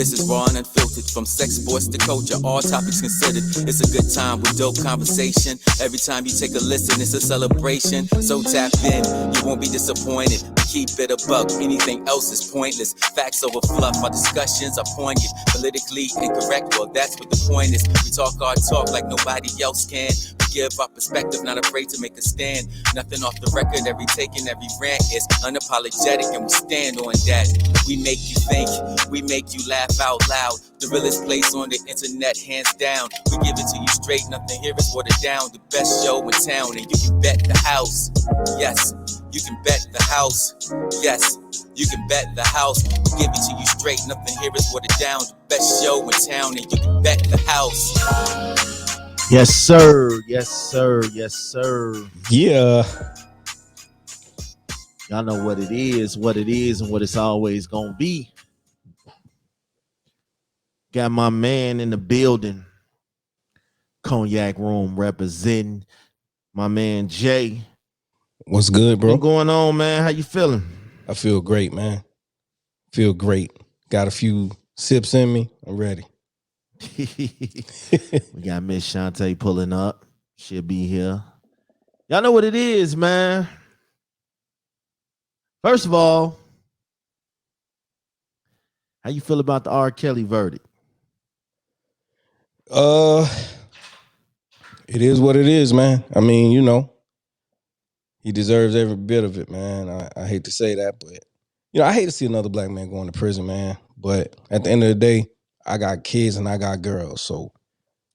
This is raw and unfiltered, from sex, sports to culture, all topics considered. It's a good time with dope conversation. Every time you take a listen, it's a celebration. So tap in, you won't be disappointed. Keep it a buck, anything else is pointless. Facts over fluff, our discussions are poignant. Politically incorrect, well that's what the point is. We talk our talk like nobody else can. We give our perspective, not afraid to make a stand. Nothing off the record, every take and every rant is unapologetic, and we stand on that. We make you think, we make you laugh out loud. The realest place on the internet, hands down. We give it to you straight, nothing here is watered down. The best show in town, and you can bet the house. Yes, you can bet the house. Yes, you can bet the house. We give it to you straight, nothing here is watered down. The best show in town, and you can bet the house. Yes, sir. Yes, sir. Yes, sir. Yeah. Y'all know what it is, and what it's always gonna be. Got my man in the building. Cognac Room representing my man Jay. What's good, bro? What's going on, man? How you feeling? I feel great, man. Feel great. Got a few sips in me. I'm ready. We got Miss CHAUNTE pulling up. She'll be here. Y'all know what it is, man. First of all, how you feel about the R. Kelly verdict? It is what it is, man. I mean, you know, he deserves every bit of it, man. I hate to say that, but you know, I hate to see another black man going to prison, man. But at the end of the day, I got kids and I got girls, so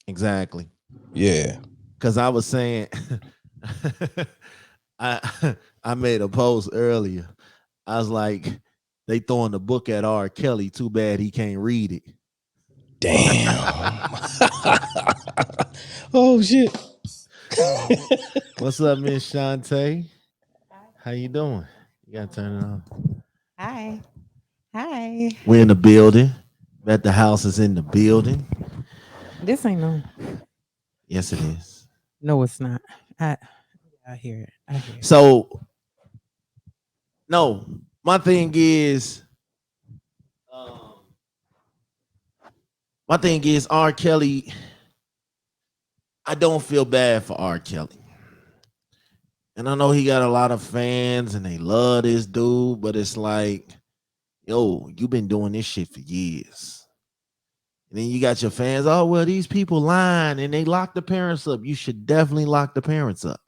exactly. Yeah. Because I was saying, I made a post earlier. I was like, they throwing the book at R. Kelly. Too bad he can't read it. Damn. Oh shit. What's up, Miss CHAUNTE? How you doing? You gotta turn it on. Hi. Hi. We're in the building. Bet the house is in the building. This ain't no. Yes, it is. No, it's not. I hear it. I hear it. So, no, my thing is, R. Kelly. I don't feel bad for R. Kelly. And I know he got a lot of fans and they love this dude, but it's like, yo, you've been doing this shit for years. And then you got your fans, oh, well, these people lying and they lock the parents up. You should definitely lock the parents up.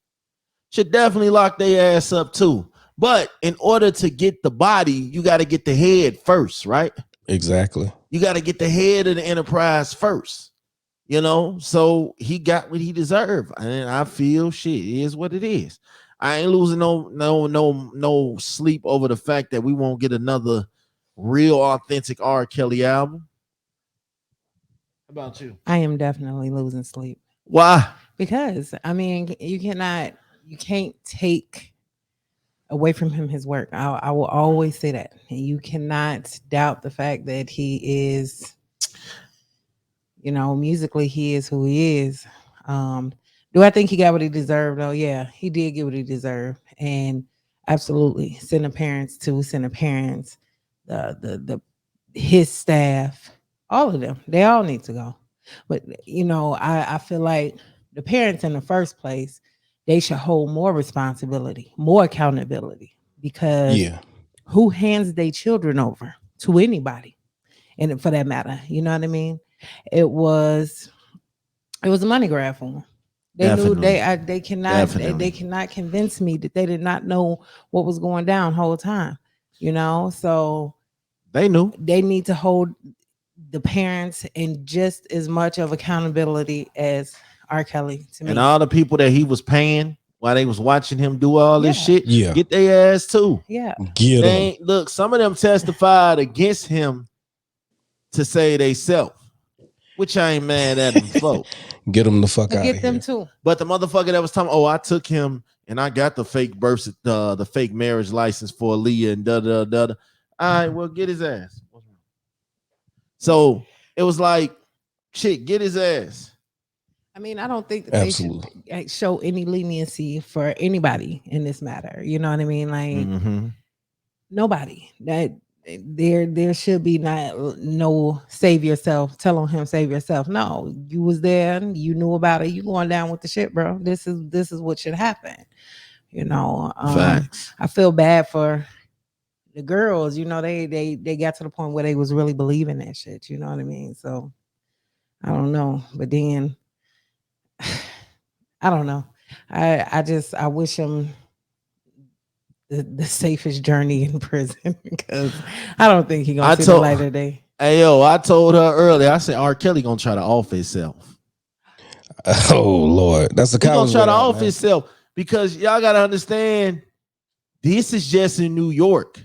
Should definitely lock their ass up too. But in order to get the body, you got to get the head first, right? Exactly. You got to get the head of the enterprise first. You know, so he got what he deserved. And I feel shit is what it is. I ain't losing no sleep over the fact that we won't get another real authentic R. Kelly album. How about you? I am definitely losing sleep. Why? Because I mean, you can't take away from him his work. I will always say that. You cannot doubt the fact that he is, you know, musically he is who he is. Do I think he got what he deserved? Oh yeah, he did get what he deserved. And absolutely, the parents, his staff, all of them, they all need to go. But you know, I feel like the parents in the first place, they should hold more responsibility, more accountability, because who hands their children over to anybody? And for that matter, you know what I mean? It was a money grab for them. They Definitely. knew they cannot convince me that they did not know what was going down the whole time. You know, so they knew. They need to hold the parents in just as much of accountability as R. Kelly to me. And all the people that he was paying while they was watching him do all this shit, get their ass too. Yeah. Get them. Look, some of them testified against him to say they self, which I ain't mad at him for. Get them the fuck out of here. Get them too. But the motherfucker that was talking, oh, I took him and I got the fake birth, the fake marriage license for Aaliyah and da da da. All right, well, get his ass. So it was like, shit, get his ass. I mean, I don't think that they should show any leniency for anybody in this matter. You know what I mean? Like nobody. That there should be not no save yourself. Tell on him save yourself. No, you was there. And you knew about it. You going down with the shit, bro. This is what should happen. You know, Facts. I feel bad for the girls. You know, they got to the point where they was really believing that shit. You know what I mean? So I don't know, but then I don't know. I wish him the safest journey in prison because I don't think he gonna I see the told, light of day. hey yo, I told her earlier. I said R. Kelly gonna try to off himself. Oh Lord, that's the He gonna college try way to out, off man. himself because y'all gotta understand. This is just in New York.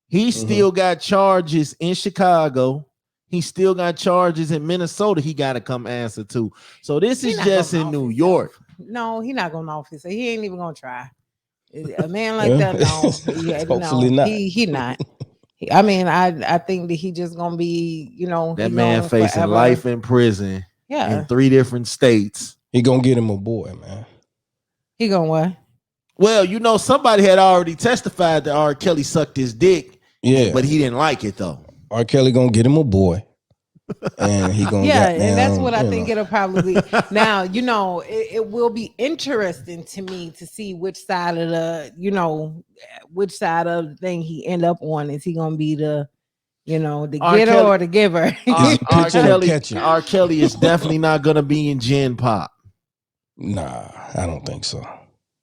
He still got charges in Chicago. He still got charges in Minnesota. He got to come answer to. So this He is not just gonna in off New himself. York. No, he not gonna off himself. He ain't even gonna try. A man like Yeah. that, no, Hopefully no, not. he not. I mean, I think that he just gonna be, That he man gonna facing forever. life in prison Yeah, in 3 different states. He gonna get him a boy, man. he gonna what? Well, somebody had already testified that R. Kelly sucked his dick, Yeah, but he didn't like it though. R. Kelly gonna get him a boy, and he gonna Yeah, get and that's what I you think know. it'll probably be. Now, it will be interesting to me to see which side of which side of the thing he end up on. Is he gonna be the R. getter Kelly, or the giver? Is he pitching or catching? R. Kelly is definitely not gonna be in Gen Pop. Nah, I don't think so.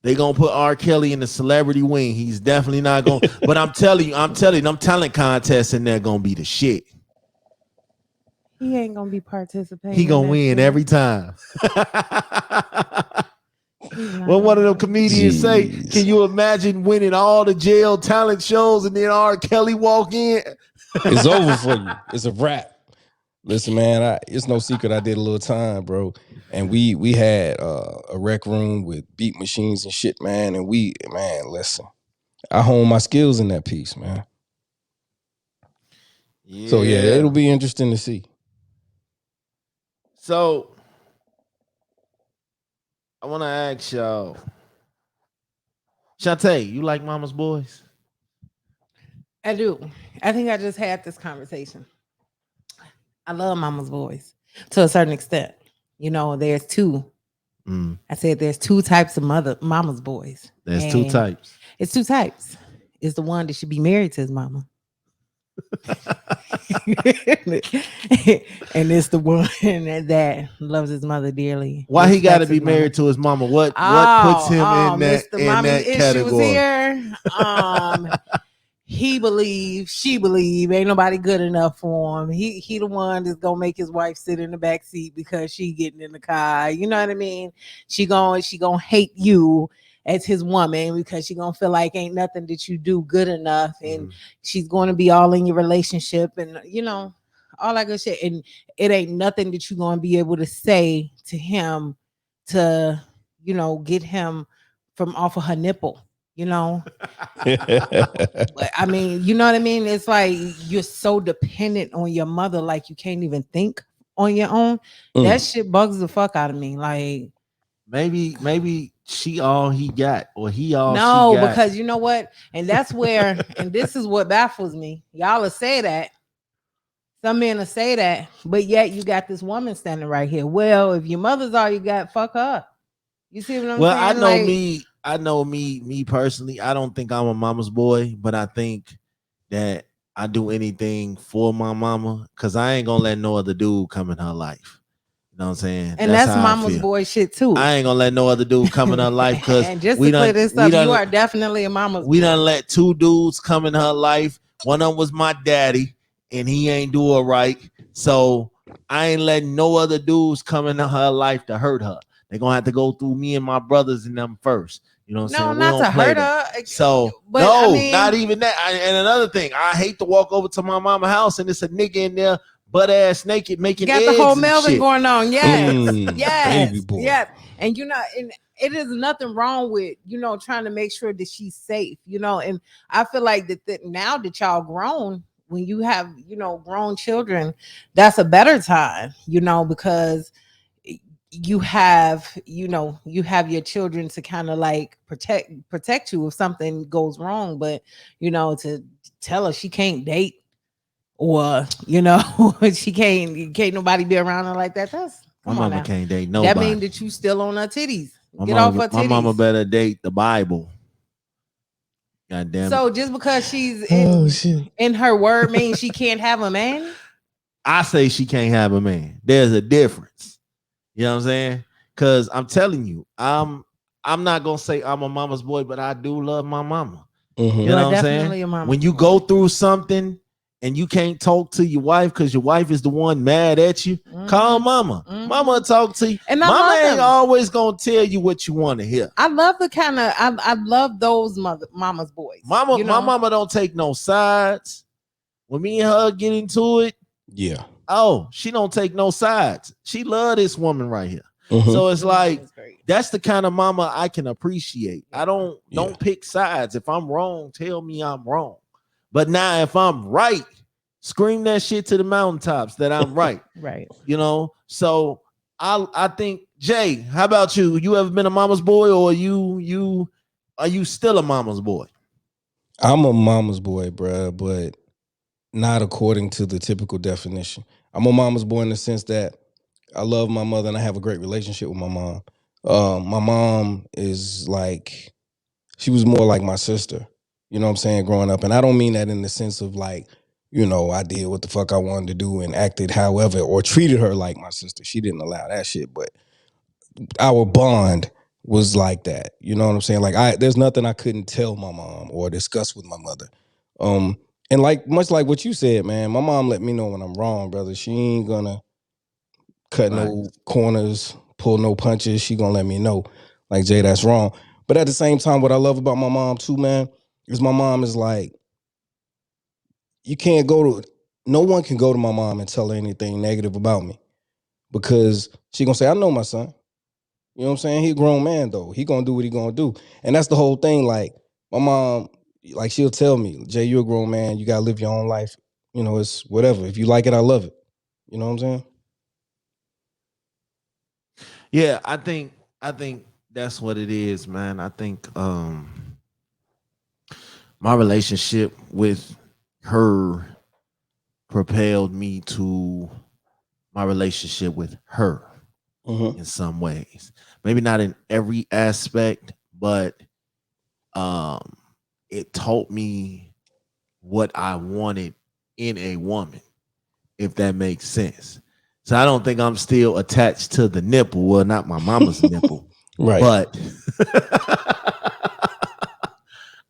They gonna put R. Kelly in the celebrity wing. He's definitely not gonna. But I'm telling you, them talent contests in there gonna be the shit. He ain't gonna be participating. He gonna in that win shit. every time. He's not When one of them gonna- comedians say, Jeez. "Can you imagine winning all the jail talent shows and then R. Kelly walk in?" It's over for you. It's a wrap. Listen, man, it's no secret I did a little time, bro. And we had a rec room with beat machines and shit, man. And listen, I honed my skills in that piece, man. So yeah, it'll be interesting to see. So I want to ask y'all, Chaunte, you like Mama's Boys? I do. I think I just had this conversation. I love Mama's Boys to a certain extent. There's two. I said there's two types of mama's boys. There's two types. It's two types. It's the one that should be married to his mama. And it's the one that loves his mother dearly. Why he got to respects be his mama. married to his mama? What puts him in that Mr. Mommy's issues category? Here. He believes, she believes, ain't nobody good enough for him. He the one that's gonna make his wife sit in the back seat because she getting in the car. You know what I mean? She gonna hate you as his woman because she gonna feel like ain't nothing that you do good enough, and she's gonna be all in your relationship and all that good shit. And it ain't nothing that you're gonna be able to say to him to get him from off of her nipple. But I mean, you know what I mean? It's like you're so dependent on your mother, like you can't even think on your own. That shit bugs the fuck out of me. Like maybe she all he got, or he all she got. because you know what? And that's where, and this is what baffles me. Y'all will say that. Some men will say that, but yet you got this woman standing right here. Well, if your mother's all you got, fuck her. You see what I'm saying? I know me personally. I don't think I'm a mama's boy, but I think that I do anything for my mama because I ain't gonna let no other dude come in her life. You know what I'm saying? And that's how mama's boy shit too. I ain't gonna let no other dude come in her life because and just to clear this up, you are definitely a mama's boy. We done let two dudes come in her life. One of them was my daddy, and he ain't do it right. So I ain't letting no other dudes come into her life to hurt her. They're gonna have to go through me and my brothers and them first. You know what I'm saying? No, not to hurt her. So but no, I mean, not even that. And another thing, I hate to walk over to my mama's house and it's a nigga in there butt ass naked making got eggs the whole and Melvin shit. going on. Yes, yes, baby boy. yes. And and it is nothing wrong with trying to make sure that she's safe. And I feel like that now that y'all grown, when you have grown children, that's a better time. Because you have your children to kind of like protect you if something goes wrong, but to tell her she can't date or she can't nobody be around her like that. That's My come on mama now. can't date That nobody. means that you still on her titties. My Get off mama, her my mama titties. better date the Bible. God damn it. So just because she's Oh shit. in her word means she can't have a man? I say she can't have a man. There's a difference. You know what I'm saying? Because I'm telling you, I'm not gonna say I'm a mama's boy, but I do love my mama. Mhm. You know what I'm Definitely saying? a mama's When you boy. go through something and you can't talk to your wife because your wife is the one mad at you, call mama. Mama will talk to you. And I Mama love ain't them. always gonna tell you what you want to hear. I love the kind of I love those mama's boys. My mama don't take no sides. When me and her get into it, Yeah. she don't take no sides. She love this woman right here. Mhm. So it's like That's great. that's the kind of mama I can appreciate. I don't Yeah. pick sides. If I'm wrong, tell me I'm wrong. But now if I'm right, scream that shit to the mountaintops that I'm right. Right. So I think, Jay, how about you? You ever been a mama's boy, or are you still a mama's boy? I'm a mama's boy, bruh, but not according to the typical definition. I'm a mama's boy in the sense that I love my mother and I have a great relationship with my mom. My mom is like, she was more like my sister, you know what I'm saying, growing up. And I don't mean that in the sense of like, I did what the fuck I wanted to do and acted however or treated her like my sister. She didn't allow that shit, but our bond was like that. You know what I'm saying? Like there's nothing I couldn't tell my mom or discuss with my mother. And like much like what you said, man, my mom let me know when I'm wrong, brother. She ain't gonna cut no corners, pull no punches. She gonna let me know, like, Jay, that's wrong. But at the same time, what I love about my mom too, man, is my mom is like, no one can go to my mom and tell her anything negative about me because she gonna say, I know my son. You know what I'm saying? He a grown man though. He gonna do what he gonna do. And that's the whole thing. Like my mom, like she'll tell me, Jay, you're a grown man. You gotta live your own life. It's whatever. If you like it, I love it. You know what I'm saying? Yeah, I think that's what it is, man. I think my relationship with her propelled me to my relationship with her in some ways. Maybe not in every aspect, but it taught me what I wanted in a woman, if that makes sense. So I don't think I'm still attached to the nipple. Well, not my mama's nipple, Right. but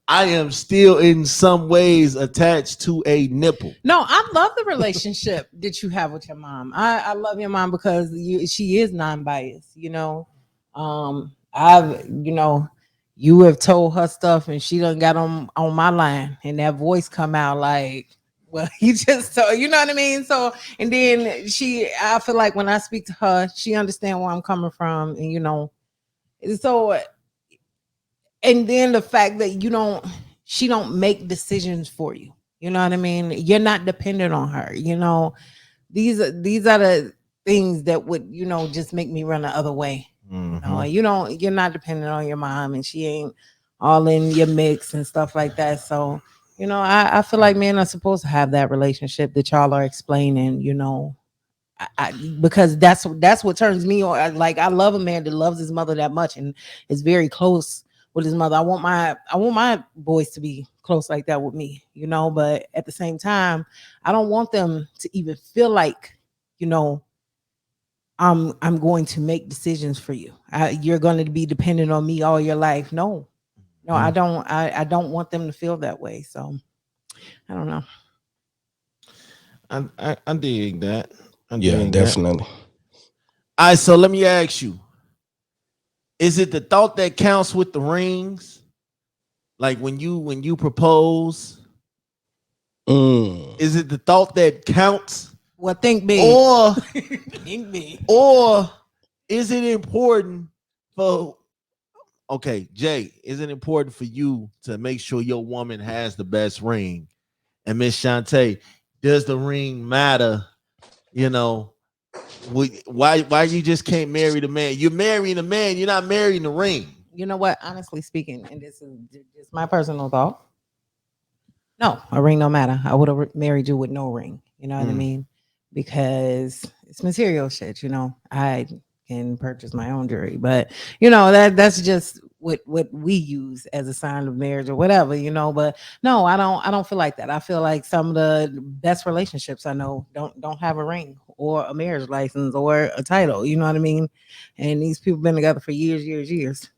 I am still in some ways attached to a nipple. No, I love the relationship that you have with your mom. I love your mom because she is non-biased. You have told her stuff and she done got on my line and that voice come out like, well, you just told, you know what I mean? So, and then I feel like when I speak to her, she understand where I'm coming from, and so, and then the fact that she don't make decisions for you. You know what I mean? You're not dependent on her. These are the things that would, just make me run the other way. You're not dependent on your mom, and she ain't all in your mix and stuff like that. So, I feel like men are supposed to have that relationship that y'all are explaining, because that's what turns me on. Like, I love a man that loves his mother that much and is very close with his mother. I want my boys to be close like that with me, but at the same time, I don't want them to even feel like, I'm going to make decisions for you. You're going to be dependent on me all your life. No, I don't. I don't want them to feel that way. So I don't know. I dig that. Yeah, definitely. All right, so let me ask you: is it the thought that counts with the rings? Like when you propose, is it the thought that counts? Well, think big. Or think big. Or is it important for Jay, is it important for you to make sure your woman has the best ring? And Miss Shantae, does the ring matter? Why you just can't marry the man? You're marrying the man, you're not marrying the ring. You know what? Honestly speaking, and this is just my personal thought, No, a ring no matter. I would have married you with no ring. You know what I Mm. mean? Because it's material shit. I can purchase my own jewelry, but that's just what we use as a sign of marriage or whatever. But no, I don't feel like that. I feel like some of the best relationships I know don't have a ring or a marriage license or a title. You know what I mean? And these people been together for years, years, years.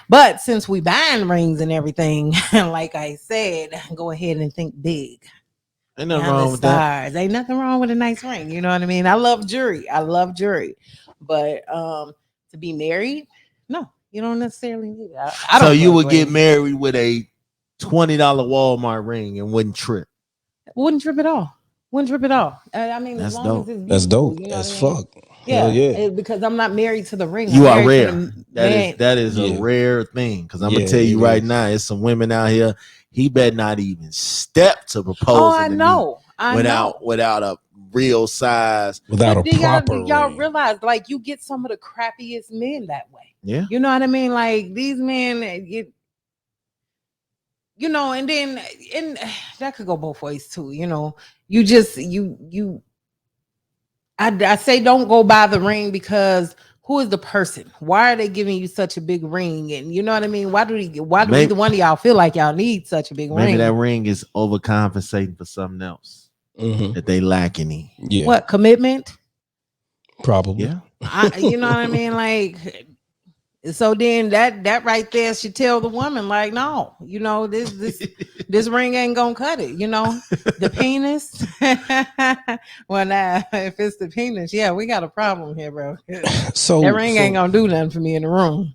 But since we buying rings and everything, like I said, go ahead and think big. Ain't nothing Behind the wrong with that. stars. Ain't nothing wrong with a nice ring. You know what I mean? I love jewelry. But to be married, no, you don't necessarily need it. I So don't you collect would get rings. married with a $20 Walmart ring and wouldn't trip. Wouldn't trip at all. Wouldn't trip at all. I mean, as That's long as dope. it's That's beautiful, dope you know what as I mean? fuck. Hell Yeah, yeah. because I'm not married to the ring. I'm You are married to rare. the That is man. that is a Yeah. rare thing. Because I'm Yeah, gonna tell you it right is. now, it's some women out here. He better not even step to Oh, proposing I to me know. I know. without a real size. Without But a do y'all proper do y'all ring. realize like you get some of the crappiest men that way? Yeah. You know what I mean? Like these men, and then and that could go both ways too. You just I say don't go by the ring because who is the person? Why are they giving you such a big ring? And you know what I mean? Why do Maybe, either one of y'all feel like y'all need such a big maybe that ring? ring is overcompensating for something else Mm-hmm. that they lacking in. Yeah, What commitment? probably. Yeah. You know what I mean? Like, so then that right there should tell the woman, like, no, this ring ain't gonna cut it. The penis. Well, now if it's the penis, yeah, we got a problem here, bro. That ring ain't gonna do nothing for me in the room.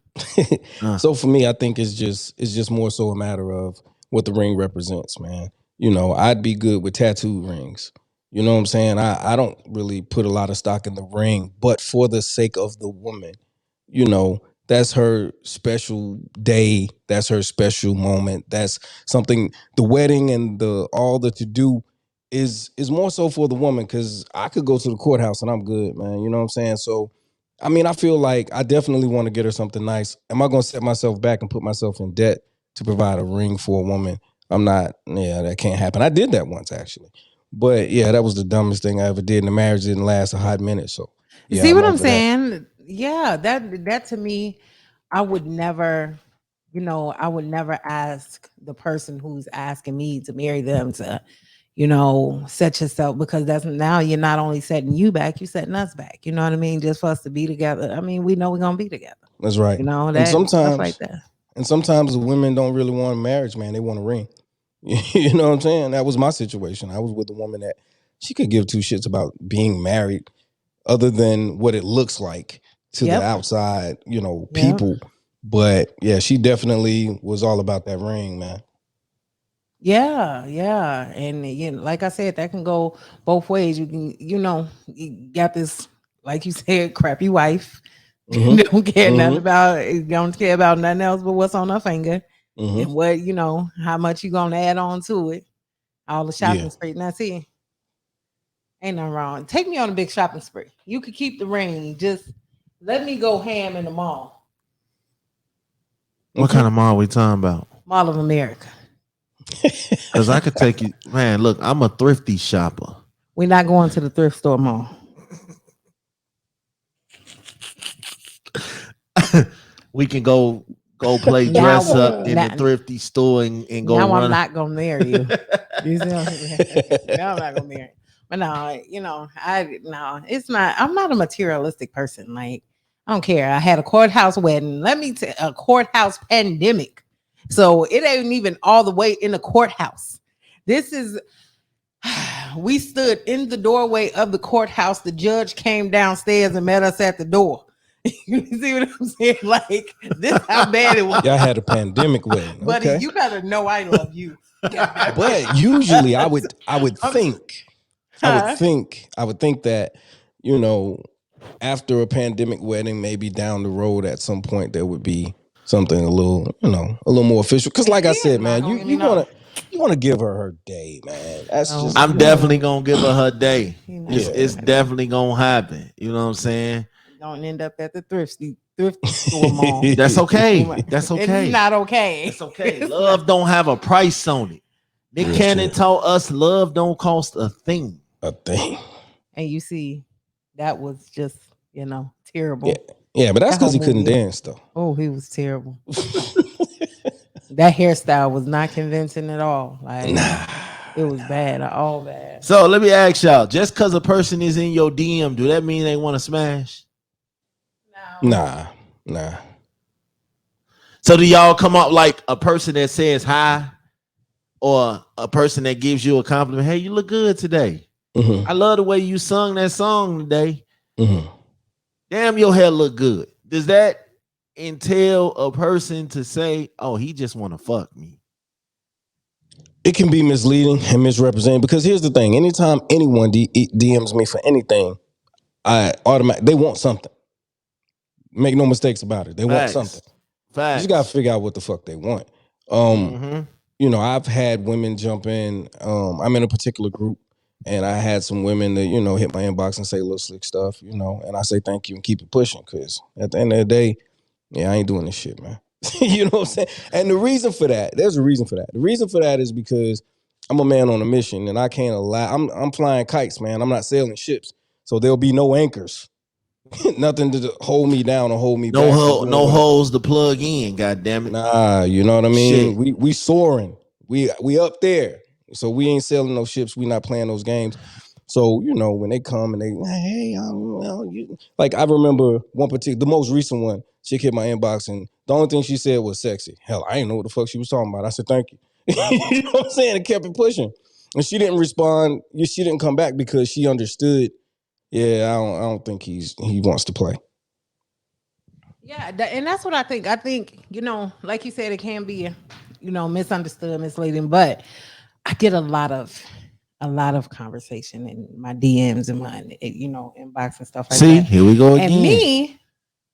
So for me, I think it's just more so a matter of what the ring represents, man. I'd be good with tattoo rings. You know what I'm saying? I don't really put a lot of stock in the ring, but for the sake of the woman, that's her special day. That's her special moment. That's something. The wedding and the all the to do is more so for the woman because I could go to the courthouse and I'm good, man. You know what I'm saying? So I mean, I feel like I definitely want to get her something nice. Am I going to set myself back and put myself in debt to provide a ring for a woman? I'm not. Yeah, that can't happen. I did that once actually, but yeah, that was the dumbest thing I ever did. And the marriage didn't last a hot minute. So yeah, See I'm what I'm over that. saying? Yeah, that to me, I would never, I would never ask the person who's asking me to marry them to, set yourself because that's now you're not only setting you back, you're setting us back. You know what I mean? Just for us to be together. I mean, we know we're gonna be together. That's right. And That stuff like sometimes, that. and sometimes the women don't really want a marriage, man. They want a ring. You know what I'm saying? That was my situation. I was with a woman that she could give two shits about being married other than what it looks like to the Yep. outside, Yep. people. But yeah, she definitely was all about that ring, man. Yeah, yeah. And like I said, that can go both ways. You can, you got this, like you said, crappy wife. Mm-hmm. Don't care about nothing else but what's on her finger Mm-hmm. and what, how much you gonna add on to it. All the shopping Yeah. spree. Now see, ain't nothing wrong. Take me on a big shopping spree. You could keep the ring. Just let me go ham in the mall. What kind of mall we talking about? Mall of America. Because I could take you, man. Look, I'm a thrifty shopper. We're not going to the thrift store mall. We can go play Now- dress up in now- the thrifty store and go Now run. I'm not gonna marry you. You see what I'm saying? Now I'm not gonna marry. But it's not. I'm not a materialistic person. Like I don't care. I had a courthouse wedding. A courthouse pandemic. So it ain't even all the way in the courthouse. This is. We stood in the doorway of the courthouse. The judge came downstairs and met us at the door. You see what I'm saying? Like this, how bad it was. Y'all had a pandemic wedding. Buddy, Okay. you better know I love you. But usually I would think Huh? I would think that, after a pandemic wedding, maybe down the road at some point there would be something a little more official. Because like I said, man, you wanna give her day, man. That's No. just I'm definitely gonna give her her day. Yeah. It's definitely gonna happen. You know what I'm saying? Don't end up at the thrift store mall. That's okay. That's okay. It's not okay. It's okay. It's Love don't have a price on it. Nick Real Cannon shit. taught us love don't cost a thing. A thing. And you see, that was just, terrible. Yeah. Yeah, but that's That whole because he couldn't movie. dance though. Oh, he was terrible. That hairstyle was not convincing at all. Like Nah. it was bad, all bad. So let me ask y'all: just because a person is in your DM, do that mean they want to smash? Nah. Nah. So do y'all come up like a person that says hi, or a person that gives you a compliment? Hey, you look good today. Mm-hmm. I love the way you sung that song today. Mm-hmm. Damn, your hair look good. Does that entail a person to say, "Oh, he just want to fuck me"? It can be misleading and misrepresented because here's the thing: anytime anyone DMs me for anything, they want something. Make no mistakes about it. They want something. You Facts. just gotta figure out what the fuck they want. Mm-hmm. I've had women jump in. I'm in a particular group, and I had some women that hit my inbox and say little slick stuff, and I say thank you and keep it pushing because at the end of the day, I ain't doing this shit, man. You know what I'm saying? And the reason for that, there's a reason for that. The reason for that is because I'm a man on a mission, and I can't allow. I'm flying kites, man. I'm not sailing ships, so there'll be no anchors. Nothing to hold me down or hold me back from doing No what holes to plug in. God damn it. Nah, you know what I mean? Shit. We soaring. We up there. So we ain't sailing no ships. We not playing those games. So, when they come and they, hey, like I remember the most recent one, she hit my inbox and the only thing she said was sexy. Hell, I didn't know what the fuck she was talking about. I said, thank you. You know what I'm saying? And kept it pushing. And she didn't respond. She didn't come back because she understood. Yeah, I don't think he wants to play. Yeah, and that's what I think. I think, like you said, it can be, misunderstood, misleading, but I get a lot of conversation in my DMs and my, inbox and stuff like See, that. here we go again. And me,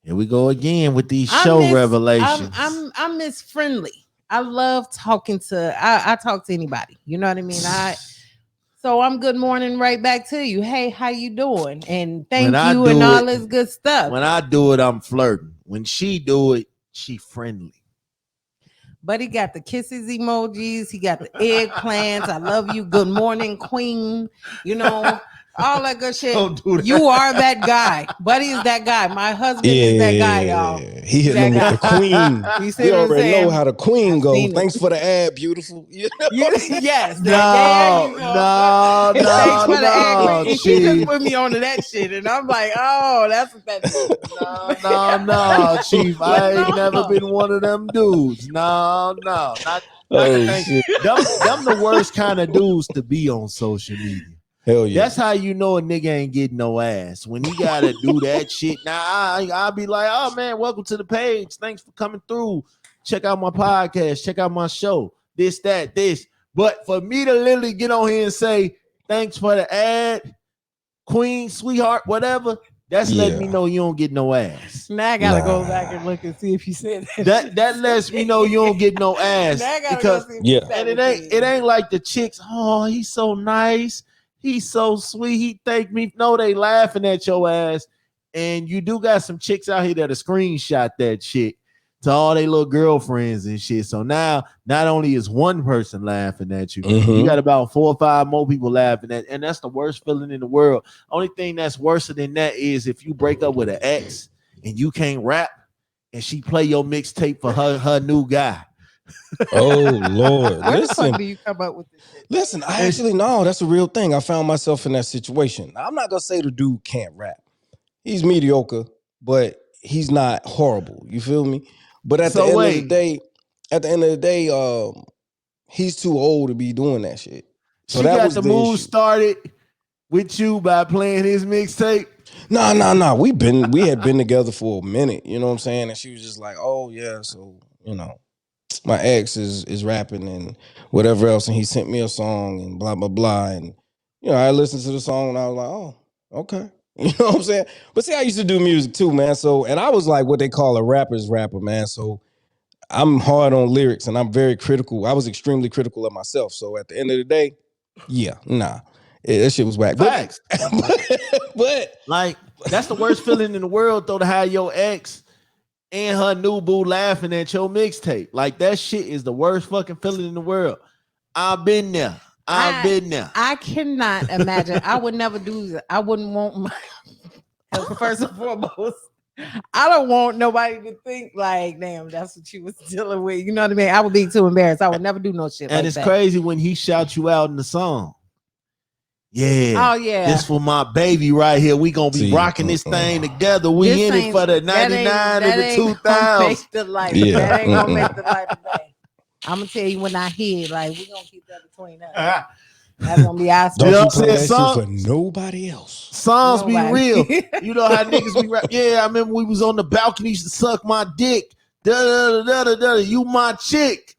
here we go again with these show revelations. I'm Miss Friendly. I love talking to. I talk to anybody. You know what I mean. So I'm good morning right back to you. Hey, how you doing? And thank you and all this good stuff. When I do it, I'm flirting. When she do it, she friendly. But he got the kisses emojis. He got the eggplants. I love you. Good morning, queen. All that good shit. Don't do that. You are that guy. Buddy is that guy. My husband is that guy, y'all. He hitting them with the queen. You see We what I'm already saying? know how the queen I've go. seen it. Thanks for the ad, beautiful. You know what I'm saying? Yes. There you go. Thanks for the ad, no, queen. She just Chief. put me onto that shit. And I'm like, oh, that's what that is. No, Chief. I ain't no. never been one of them dudes. No. Not Oh, the thing. shit. Them the worst kind of dudes to be on social media. Hell yeah. That's how you know a nigga ain't getting no ass. When he gotta do that shit. Now I'll be like, oh man, welcome to the page. Thanks for coming through. Check out my podcast. Check out my show. This, that, this. But for me to literally get on here and say, thanks for the ad, queen, sweetheart, whatever, that's letting me know you don't get no ass. Now I gotta go back and look and see if you said that lets me know you don't get no ass. Now I gotta because go see if you said and it ain't like the chicks, oh, he's so nice. He's so sweet. He thanked me. No, they laughing at your ass. And you do got some chicks out here that'll screenshot that shit to all their little girlfriends and shit. So now, not only is one person laughing at you, you got about 4 or 5 more people laughing at, and that's the worst feeling in the world. Only thing that's worse than that is if you break up with an ex and you can't rap, and she play your mixtape for her new guy. Oh Lord! Where the fuck do you come up with this shit? Listen, I actually no, that's a real thing. I found myself in that situation. Now, I'm not gonna say the dude can't rap. He's mediocre, but he's not horrible. You feel me? But at the end of the day, he's too old to be doing that shit. So she that got was the the move issue. started with you by playing his mixtape. No. We had been together for a minute. You know what I'm saying? And she was just like, oh yeah, so my ex is rapping and whatever else, and he sent me a song and blah blah blah, and I listened to the song and I was like, oh, okay, you know what I'm saying? But see, I used to do music too, man. So, and I was like what they call a rapper's rapper, man. So I'm hard on lyrics and I'm very critical. I was extremely critical of myself. So at the end of the day, that shit was whack. Facts. But like that's the worst feeling in the world, though, to have your ex and her new boo laughing at your mixtape. Like that shit is the worst fucking feeling in the world. I've been there. I've been there. I cannot imagine. I would never do that. I wouldn't want my first and foremost. I don't want nobody to think like, damn, that's what you was dealing with. You know what I mean? I would be too embarrassed. I would never do no shit and like it's that. crazy when he shouts you out in the song. Yeah. Oh yeah. This for my baby right here. We gonna be rocking this thing together. We This in it for the 99 and the 2000. That ain't gonna make the light of day. I'm gonna tell you when I hear it, like we gonna keep that between us. That's gonna be our Don't You know you what I'm play that saying? shit for nobody else. Songs be real. Nobody. You know how niggas be rap. Yeah, I remember we was on the balcony, used to suck my dick. Da, da, da, da, da, you my chick.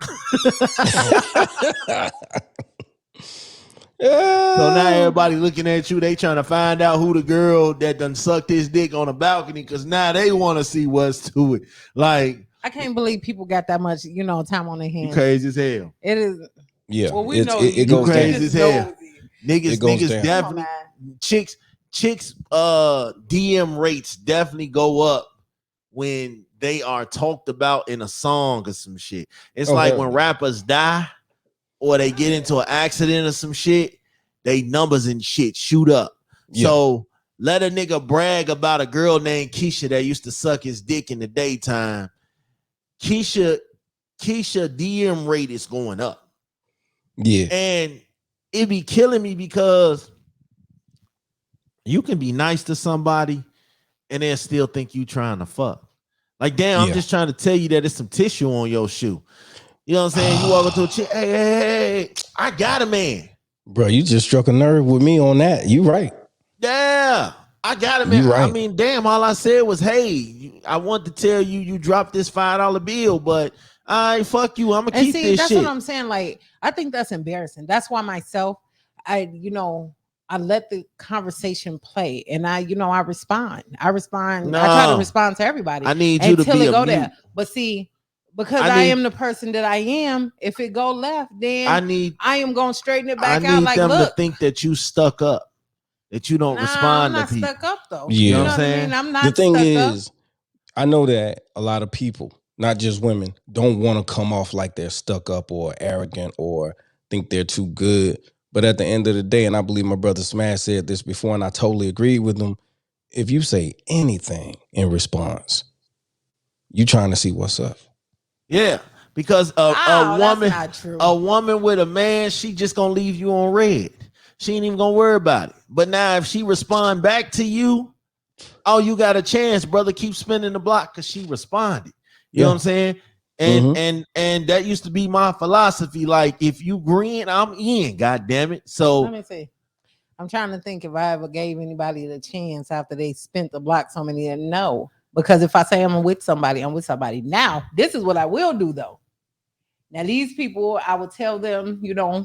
So now everybody looking at you, they trying to find out who the girl that done sucked his dick on the balcony, because now they want to see what's to it. Like, I can't believe people got that much, time on their hands. you crazy as hell. It is. Yeah, Well, we know it You goes crazy down. as hell. Niggas, It goes niggas down. definitely, chicks, DM rates definitely go up when they are talked about in a song or some shit. It's like when rappers die or they get into an accident or some shit, they numbers and shit shoot up. Yeah. So let a nigga brag about a girl named Keisha that used to suck his dick in the daytime. Keisha DM rate is going up. Yeah. And it be killing me because you can be nice to somebody and then still think you trying to fuck. Like, damn, I'm just trying to tell you that it's some tissue on your shoe. You know what I'm saying? You walk into a chick, hey, I got a man. Bro, you just struck a nerve with me on that. You right. Yeah, I got a man. You right. I mean, damn, all I said was, hey, I want to tell you, you dropped this $5 bill, but I fuck you. I'm gonna keep this that's shit. What I'm saying. Like, I think that's embarrassing. That's why myself, I let the conversation play, and I respond. I try to respond to everybody. I need you to be it go mute. there. But see, because I am the person that I am, if it go left, then I am going to straighten it back out. Like, them look, to think that you stuck up, that you don't respond I'm to people. not stuck up though. Yeah. You know what I'm saying? I'm not. The thing stuck is, up. I know that a lot of people, not just women, don't want to come off like they're stuck up or arrogant or think they're too good. But at the end of the day, and I believe my brother Smash said this before, and I totally agree with him. If you say anything in response, you trying to see what's up. Yeah, because a woman with a man, she just gonna leave you on red. She ain't even gonna worry about it. But now if she respond back to you, oh, you got a chance, brother. Keep spinning the block because she responded. You know what I'm saying? And and that used to be my philosophy. Like, if you green, I'm in. God damn it. So let me see. I'm trying to think if I ever gave anybody the chance after they spent the block so many. No, because if I say I'm with somebody, I'm with somebody. Now, this is what I will do though. Now, these people, I would tell them,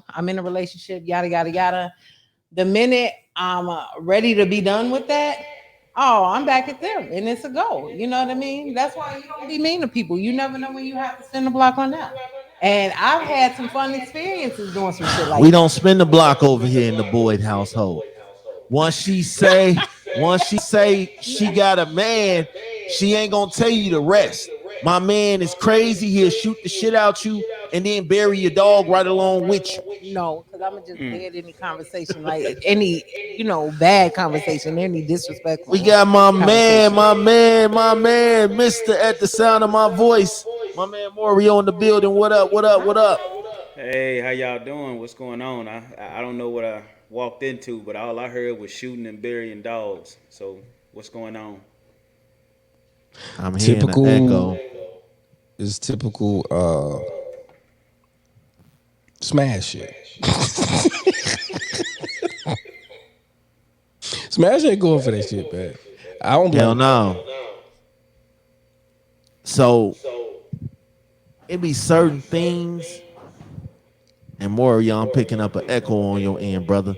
I'm in a relationship, yada yada yada. The minute I'm ready to be done with that, I'm back at them, and it's a go. You know what I mean? That's why you don't be mean to people. You never know when you have to spin the block on that. And I've had some fun experiences doing some shit like we that. don't spin the block over here in the Boyd household. Once she say she got a man, she ain't gonna tell you the rest. My man is crazy. He'll shoot the shit out you and then bury your dog right along with you. No, because I'm gonna just dead any conversation, like any bad conversation, any disrespectful. We got my man, Mr. At the sound of my voice. My man MOREO in the building. What up? Hey, how y'all doing? What's going on? I don't know what I walked into, but all I heard was shooting and burying dogs. So what's going on? I'm hearing an echo. It's typical Smash shit. Smash ain't going for that shit, man. I don't blame. Hell no. So it be certain things, and MOREO, I'm picking up an echo on your end, brother.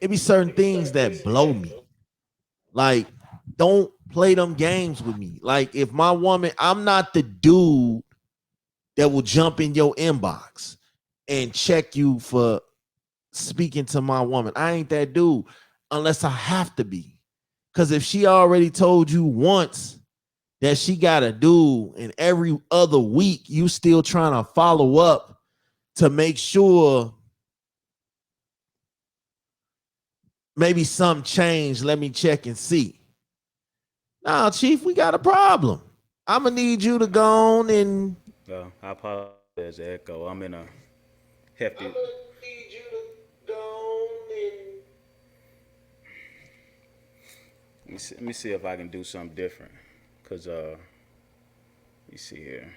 It be certain things that blow me. Like, don't play them games with me. Like, if my woman, I'm not the dude that will jump in your inbox and check you for speaking to my woman. I ain't that dude unless I have to be. Because if she already told you once that she got a dude and every other week you still trying to follow up to make sure maybe some change. Let me check and see. Nah, Chief, we got a problem. I'm gonna need you to go on and. I apologize, Echo. I'm in a hefty. Need you to go on and. Let me see if I can do something different. Cause let me see here.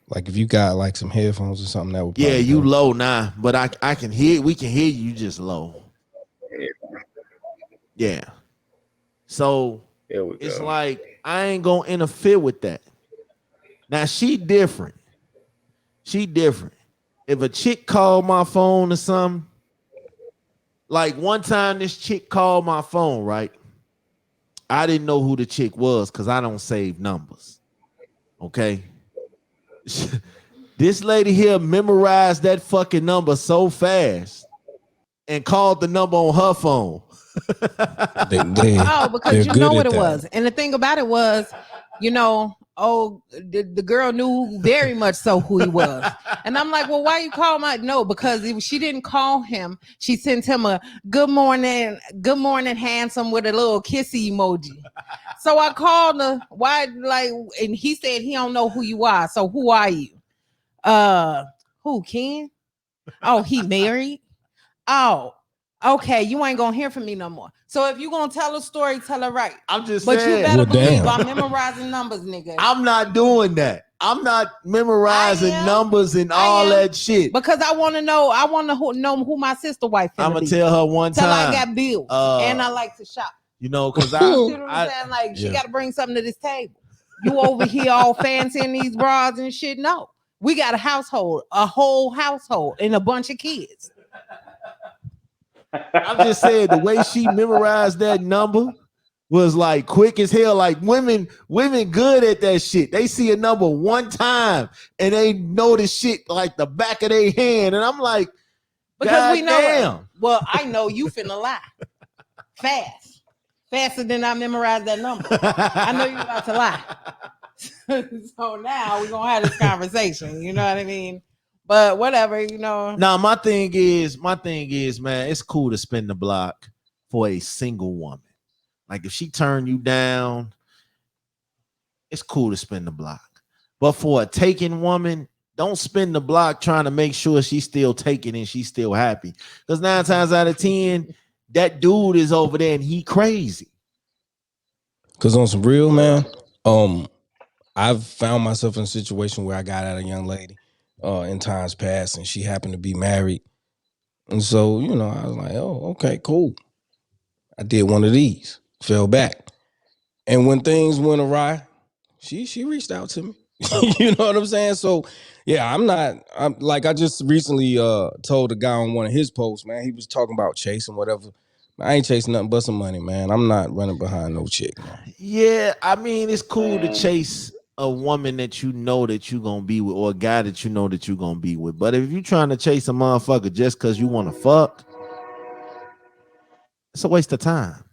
Like if you got like some headphones or something, that would Yeah, probably you help. low now, but I can hear. We can hear you just low. Yeah. So There we it's go. like I ain't gonna interfere with that. Now she different. She different. If a chick called my phone or something, like one time this chick called my phone, right? I didn't know who the chick was because I don't save numbers. Okay. This lady here memorized that fucking number so fast and called the number on her phone. They Oh, they're because you know good what at it that. was. And the thing about it was, the girl knew very much so who he was. And I'm like, well, why you call my no? Because she didn't call him. She sent him a good morning, handsome with a little kissy emoji. So I called her, why like, and he said he don't know who you are. So who are you? Uh who, Ken? Oh, he married? Oh, okay. You ain't gonna hear from me no more. So if you gonna tell a story, tell her right. I'm just But you saying. better Well, believe damn. I'm memorizing numbers, nigga. I'm not doing that. I'm not memorizing I am. numbers and I all am. that shit. Because I want to know. I want to know who my sister wife I'm finna gonna be. tell her one Till I time. got bills and I like to shop. Because You see what I'm I saying? Like she Yeah. got to bring something to this table. You over here all fancy in these bras and shit. No, we got a whole household, and a bunch of kids. I'm just saying the way she memorized that number was like quick as hell. Like women good at that shit. They see a number one time and they know the shit like the back of their hand. And I'm like, Because God we know. damn. Well, I know you finna lie fast, faster than I memorized that number. I know you about to lie. So now we're gonna have this conversation. You know what I mean? But whatever, Now my thing is, man, it's cool to spin the block for a single woman. Like if she turned you down, it's cool to spin the block. But for a taken woman, don't spin the block trying to make sure she's still taken and she's still happy. Because 9 times out of 10, that dude is over there and he crazy. Cause on some real, man, I've found myself in a situation where I got at a young lady in times past and she happened to be married. And so, I was like, oh, okay, cool. I did one of these, fell back. And when things went awry, she reached out to me. You know what I'm saying? So yeah, I'm like I just recently told a guy on one of his posts, man, he was talking about chasing whatever. I ain't chasing nothing but some money, man. I'm not running behind no chick, man. Yeah, I mean, it's cool to Man, chase a woman that you know that you're gonna be with, or a guy that you know that you're gonna be with. But if you're trying to chase a motherfucker just because you want to fuck, it's a waste of time.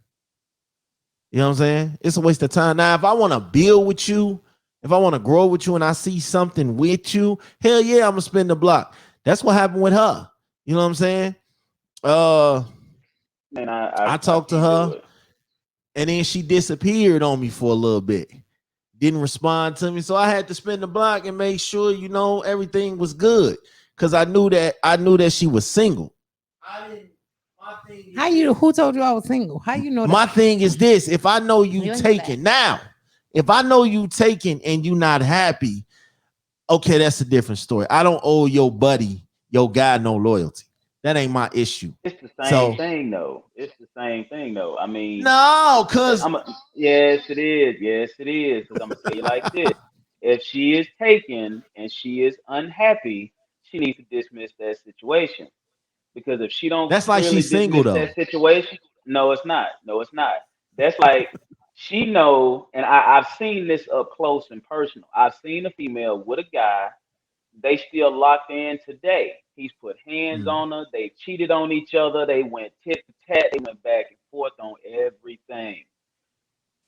You know what I'm saying? It's a waste of time. Now, if I want to build with you, if I want to grow with you and I see something with you, hell yeah, I'm gonna spin the block. That's what happened with her. You know what I'm saying? Uh, man, I I talked to can't do her it. and then she disappeared on me for a little bit. Didn't respond to me. So I had to spin the block and make sure, everything was good. Cause I knew that she was single. I didn't my thing is who told you I was single? How you know My that? thing is this: if I know you You ain't taking now, if I know you taking and you not happy, okay, that's a different story. I don't owe your buddy, your guy, no loyalty. That ain't my issue. It's the same So thing though. It's the same thing though. I mean, no, cause I'm a, yes, it is. Yes, it is. Because I'm gonna tell you like this: if she is taken and she is unhappy, she needs to dismiss that situation. Because if she don't that's like clearly she's single dismiss though. that situation, no, it's not. No, it's not. That's like she know, and I've seen this up close and personal. I've seen a female with a guy. They still locked in today. He's put hands Mm. on her. They cheated on each other. They went tit for tat. They went back and forth on everything.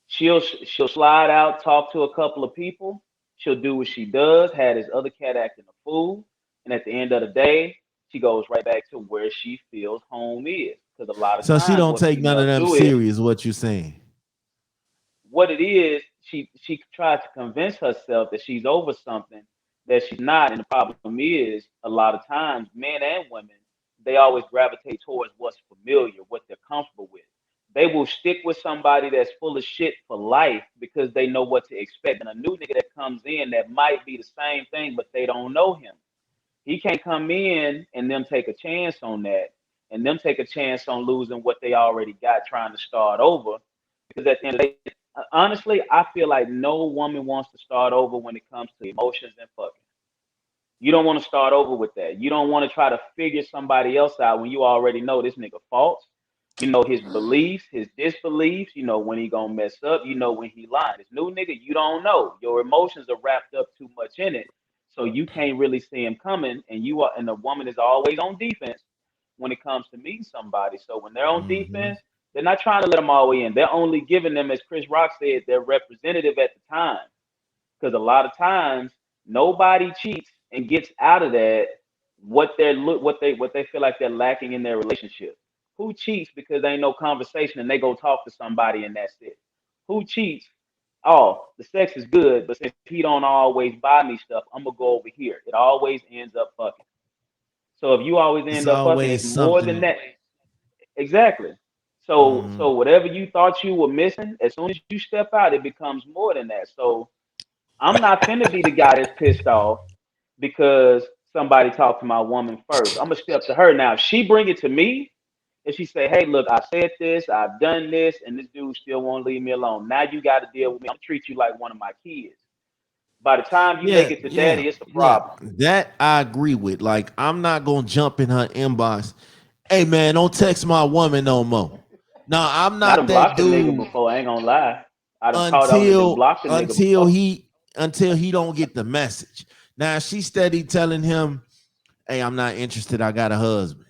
She'll slide out, talk to a couple of people. She'll do what she does, had this other cat acting a fool, and at the end of the day, she goes right back to where she feels home is. Because a lot of So she times, don't what take none of females them do is serious. What you saying? what it is, she tries to convince herself that she's over something that she's not. And the problem is, a lot of times, men and women, they always gravitate towards what's familiar, what they're comfortable with. They will stick with somebody that's full of shit for life because they know what to expect. And a new nigga that comes in that might be the same thing, but they don't know him. He can't come in and them take a chance on that, and them take a chance on losing what they already got trying to start over. Because at the end of the day, honestly, I feel like no woman wants to start over when it comes to emotions and fucking. You don't want to start over with that. You don't want to try to figure somebody else out when you already know this nigga faults. You know his beliefs, his disbeliefs. You know when he gonna mess up. You know when he lying. This new nigga, you don't know. Your emotions are wrapped up too much in it, so you can't really see him coming. And you are, and the woman is always on defense when it comes to meeting somebody. So when they're on Mm-hmm. defense, they're not trying to let them all in. They're only giving them, as Chris Rock said, their representative at the time. Because a lot of times nobody cheats and gets out of that what they feel like they're lacking in their relationship. Who cheats because there ain't no conversation and they go talk to somebody and that's it? Who cheats? Oh, the sex is good, but since he don't always buy me stuff, I'm gonna go over here. It always ends up fucking. So if you always It's end up fucking, always it's more than something. that. Exactly. So Mm. whatever you thought you were missing, as soon as you step out, it becomes more than that. So I'm not finna be the guy that's pissed off because somebody talked to my woman first. I'm gonna step to her now. If she bring it to me and she say, "Hey, look, I said this, I've done this, and this dude still won't leave me alone. Now you got to deal with me. I'm gonna treat you like one of my kids." By the time you make Yeah, it to yeah, daddy, it's a yeah. problem. That I agree with. Like, I'm not gonna jump in her inbox. Hey man, don't text my woman no more. No, I'm Now I not done that blocked the nigga dude before. I ain't gonna lie. I done called out and then until blocked the nigga until before. he until he don't get the message. Now she steady telling him, "Hey, I'm not interested. I got a husband.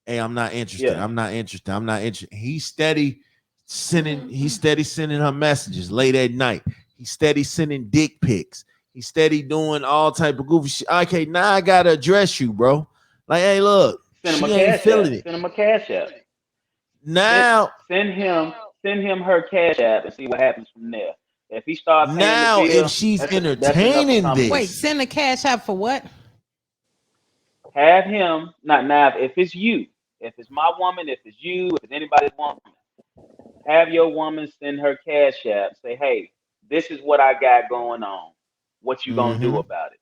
Hey, I'm not interested. Yeah. I'm not interested. I'm not interested." He's steady sending her messages late at night. He's steady sending dick pics. He's steady doing all type of goofy shit. Okay, now I gotta address you, bro. Like, hey, look, Send him a she ain't cash app. feeling it. Send him a cash app. Send Now, send him send him her cash app and see what happens from there. If he start paying the now if bill, she's that's enough of entertaining Wait, conversation. this, send a cash app for what? Have him not now if it's you, if it's my woman, if it's you, if it's anybody's woman, have your woman send her cash app. Say, hey, this is what I got going on. What you gonna do mm-hmm. about it?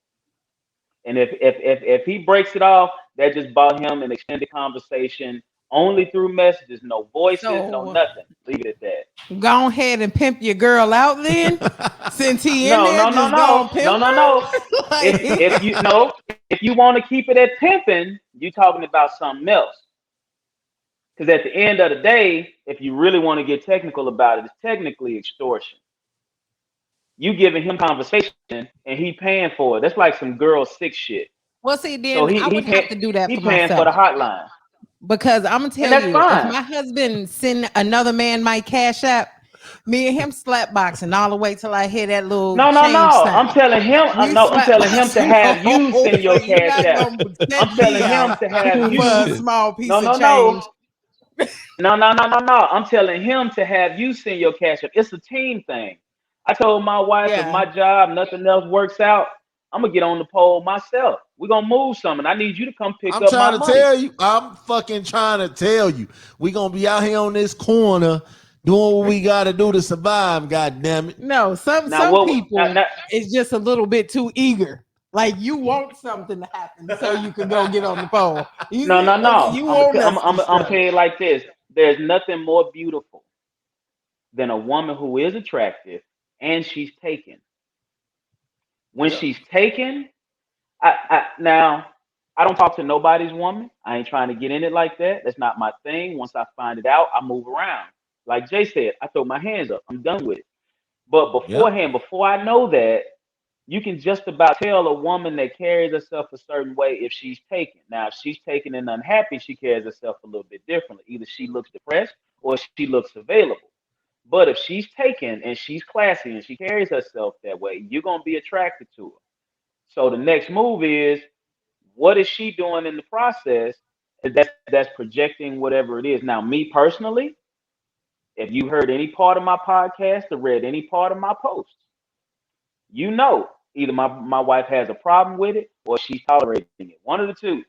And if he breaks it off, that just bought him an extended conversation only through messages, no voices, no So nothing. Leave it at that. go ahead and pimp your girl out then. Since he in No, there, no, no, just go no, and no, pimp no, no. her. If Like, you no, if you want to keep it at pimping, you talking about something else. Because at the end of the day, if you really want to get technical about it, it's technically extortion. You giving him conversation and he paying for it. That's like some girl sick shit. well, see, So then he I he would have pay, to do that he for paying for the myself. hotline, Because I'm gonna and tell that's you, if fine. my husband send another man my cash app, me and him slap boxing all the way till I hear that little No, no, change no. I'm sound. telling him. We No, I'm slap telling him to boxing the have you whole send your way. You're cash not app. gonna I'm check me telling out him to have for a you. small No, piece of no, no. change. No, no, no, no, no. I'm telling him to have you send your cash app. It's a team thing. I told my wife if Yeah. my job, nothing else works out, I'm gonna get on the pole myself. We're gonna move something. I need you to come pick I'm up my trying to money. tell you. I'm fucking trying to tell you. We gonna be out here on this corner doing what we gotta do to survive. God damn it. No, some Now some what? people is just a little bit too eager. Like you want something to happen so you can go get on the pole. You No, no, okay, no. you I'm want I'm us to I'm I'm struggle. tell you like this. There's nothing more beautiful than a woman who is attractive and she's taken. When Yep. she's taken, now I don't talk to nobody's woman. I ain't trying to get in it like that. That's not my thing. Once I find it out, I move around. Like Jay said, I throw my hands up. I'm done with it. But Yep. beforehand, before I know that, you can just about tell a woman that carries herself a certain way if she's taken. Now, if she's taken and unhappy, she carries herself a little bit differently. Either she looks depressed or she looks available. But if she's taken and she's classy and she carries herself that way, you're gonna be attracted to her. So the next move is, what is she doing in the process? That's projecting whatever it is. Now, me personally, if you heard any part of my podcast or read any part of my posts, you know either my wife has a problem with it or she's tolerating it. One of the two.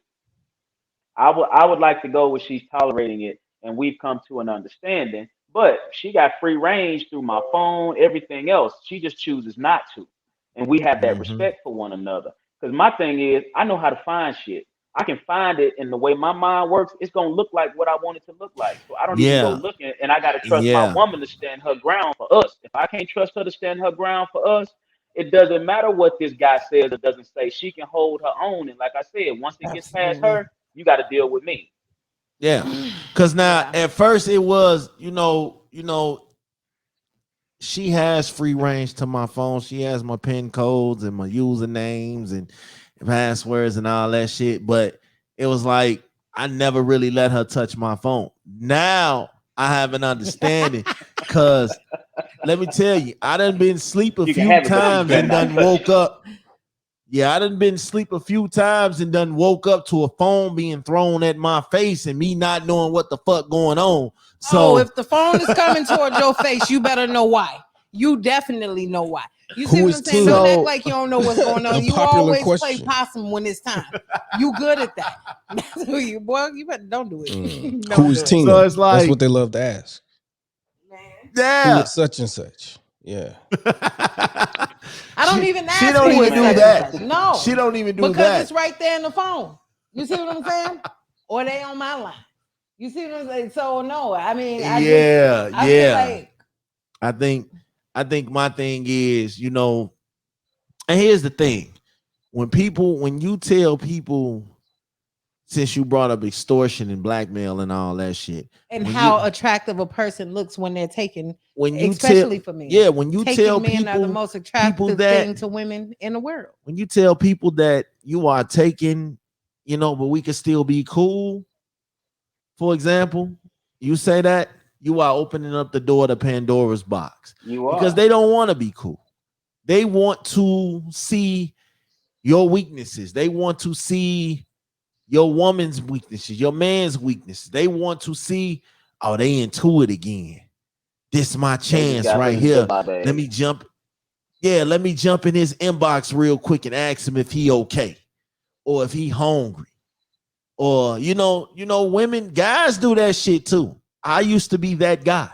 I would like to go where she's tolerating it and we've come to an understanding. But she got free range through my phone, everything else. She just chooses not to. And we have that Mm-hmm. respect for one another. Because my thing is, I know how to find shit. I can find it in the way my mind works. It's gonna look like what I want it to look like. So I don't even go Yeah, looking, and I gotta trust my yeah, woman to stand her ground for us. If I can't trust her to stand her ground for us, it doesn't matter what this guy says or doesn't say. She can hold her own. And like I said, once it gets past Absolutely. her, you got to deal with me. yeah. Because now Yeah. at first it was, she has free range to my phone. She has my pin codes and my usernames and passwords and all that shit. But it was like I never really let her touch my phone. Now I have an understanding because let me tell you, I done been sleep a You can few have it, but you times better and not done touch woke it. up. Yeah, I done been sleep a few times and done woke up to a phone being thrown at my face and me not knowing what the fuck going on. So If the phone is coming towards your face, you better know why. You definitely know why. You see Who what is I'm saying? Don't Tina? act like you don't know what's going on. You Unpopular always play question. possum when it's time. You good at that. That's who you, boy. You better don't do it. Who Don't is do it. so Tina? it's That's like, what they love to ask. Man. Who yeah. is such and such? Yeah. I don't she, even she ask don't who even is do such and that. such. No. She don't even do Because that. it's right there in the phone. You see what I'm saying? Or they on my line. You see what I'm saying? So no, I mean, Yeah, I feel yeah. like I think my thing is, and here's the thing. When you tell people, since you brought up extortion and blackmail and all that shit, and when how you attractive a person looks when they're taken, when you tell especially for men. yeah, when you tell Taking men are the most people attractive that thing to women in the world. when you tell people that you are taking, but we can still be cool, for example, you say that you are opening up the door to Pandora's box You because are. they don't want to be cool. They want to see your weaknesses. They want to see your woman's weaknesses, your man's weaknesses. They want to see, oh, they into it again. This is my They just chance got right rid of the here. bye Let bag. me jump. Yeah, let me jump in his inbox real quick and ask him if he okay or if he hungry. Or women, guys do that shit too. I used to be that guy.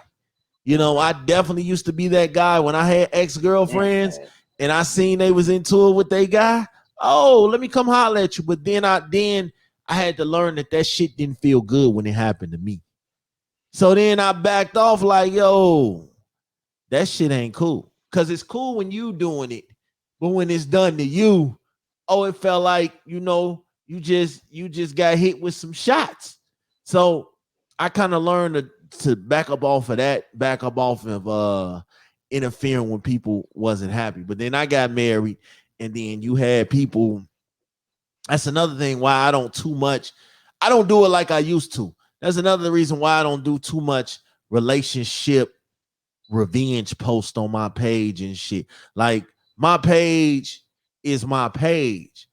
I definitely used to be that guy when I had Damn, ex-girlfriends man. and I seen they was into it with their guy. Oh, let me come holler at you. But then I had to learn that shit didn't feel good when it happened to me. So then I backed off like, yo, that shit ain't cool. Cause it's cool when you doing it, but when it's done to you, oh, it felt like, you just got hit with some shots. So I kind of learned to back up off of that, back up off of interfering when people wasn't happy. But then I got married, and then you had people. That's another thing why I don't do it like I used to. That's another reason why I don't do too much relationship revenge post on my page and shit. Like, my page is my page.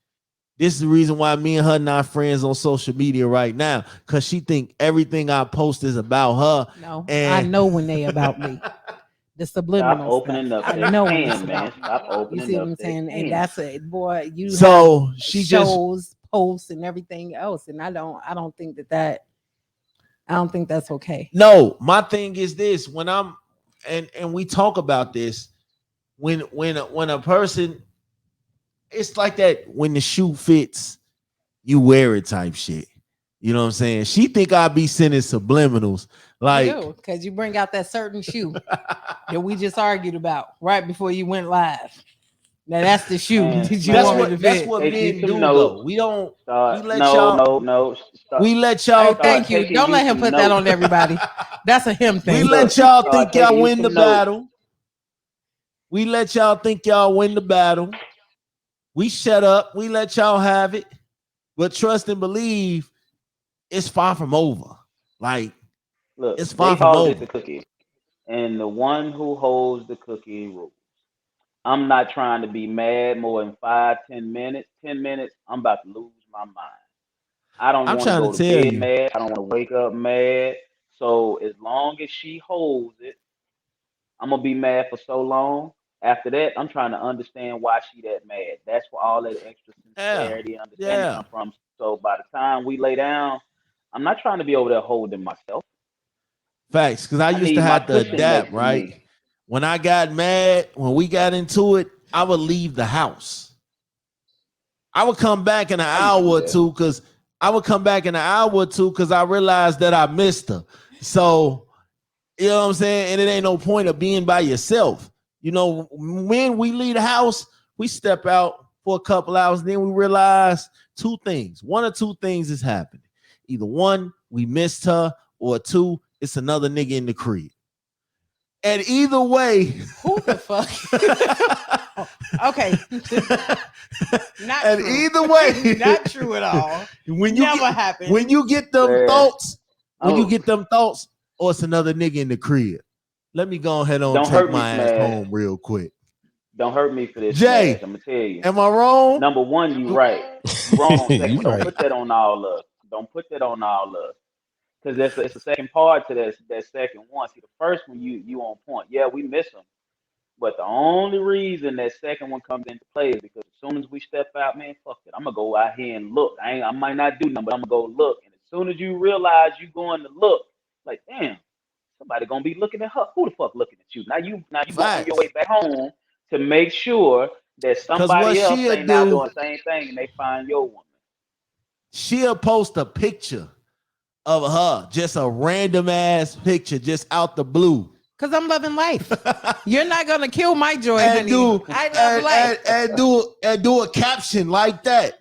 This is the reason why me and her not friends on social media right now, because she think everything I post is about her. No, I And know when they about me. The Stop subliminal stuff. opening up I that know when it's can, man. about me. Stop You opening see what up I'm that saying? And can. that's it, boy. You have so she just shows, posts, and everything else, and I don't think I don't think that's okay. no, my thing is this: when I'm and we talk about this, when a person, it's like that when the shoe fits, you wear it type shit. You know what I'm saying? She think I be sending subliminals. You Like, do, because you bring out that certain shoe that we just argued about right before you went live. Now that's the shoe Man, that you that's want me man, to what that's fit. what take you men some do though. notes. We don't we Start, let no, y'all no, no. Start, we let y'all Hey, start thank think you. taking Don't you let him some put that notes. on everybody. That's a him we thing. let Look, y'all start think taking y'all you win the some notes. battle. We let y'all think y'all win the battle. We shut up. We let y'all have it. But trust and believe, it's far from over. Like, Look, it's far they from call it over. the cookie. and the one who holds the cookie rules. I'm not trying to be mad more than 5, 10 minutes. 10 minutes, I'm about to lose my mind. I don't I'm want to trying to go to tell bed you. mad. I don't want to wake up mad. So as long as she holds it, I'm gonna be mad for so long. After that, I'm trying to understand why she that mad. That's where all that extra Yeah, sincerity and understanding yeah. come from. So by the time we lay down, I'm not trying to be over there holding myself. Facts. Because I I used to need my have to cushion adapt, next to right? me. When I got mad, when we got into it, I would leave the house. I would come back in an I used hour to do or that. two because I realized that I missed her. So, you know what I'm saying? And it ain't no point of being by yourself. You know, when we leave the house, we step out for a couple hours, then we realize two things. One or two things is happening. Either one, we missed her, or two, it's another nigga in the crib. And either way, Who the fuck? Okay. Not and true. either way, Not true at all. when you Never get happened. when you get them Man, thoughts, oh, or it's another nigga in the crib. Let me go ahead on don't take hurt me, my ass Smash. home real quick. Don't hurt me for this, Smash. Jay, I'm gonna tell you. am I wrong? Number one, you right. You wrong on second, You but don't right. put that on all of us. Don't put that on all of us. Because it's a second part to that second one. See, the first one you on point. Yeah, we miss them, but the only reason that second one comes into play is because as soon as we step out, man, fuck it. I'm gonna go out here and look. I might not do nothing, but I'm gonna go look. And as soon as you realize you going to look, like damn, somebody gonna be looking at her. Who the fuck looking at you? Now you go on your way Facts. back home to make sure that Cause what somebody else she'll ain't now do, doing the same thing and they find your woman. she'll post a picture of her, just a random ass picture, just out the blue. Because I'm loving life. You're not gonna kill my joy, and honey. do I love life. and do a caption like that.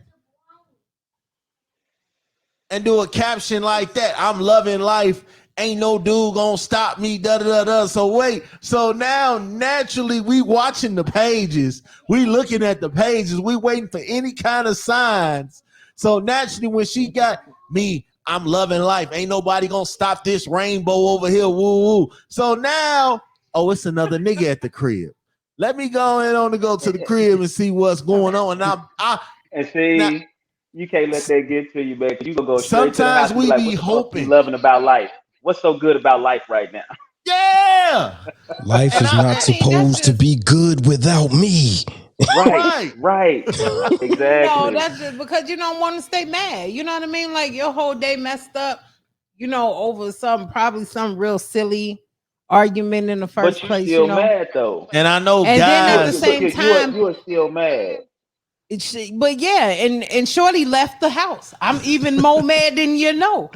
And do a caption like that. I'm loving life. Ain't no dude gonna stop me. Da da da da. So wait. So now naturally we watching the pages. We looking at the pages. We waiting for any kind of signs. So naturally when she got me, I'm loving life. Ain't nobody gonna stop this rainbow over here. Woo woo. So now, oh, it's another nigga at the crib. Let me go in on to go to the crib and see what's going on. And I And now see, you can't let that get to you, man. 'Cause you gonna go straight to the sometimes house and be we like, be "What the fuck you hoping. loving about life? What's so good about life right now?" Yeah. Life And is not I mean, that's supposed to just be good without me. Right, right. right, no, exactly. that's just because you don't want to stay mad. You know what I mean? Like your whole day messed up, over probably some real silly argument in the But first you place, still mad though. And I know And then You at are, the guys, you same you you are, time, you are still mad. but yeah, and Shorty left the house. I'm even more mad than you know.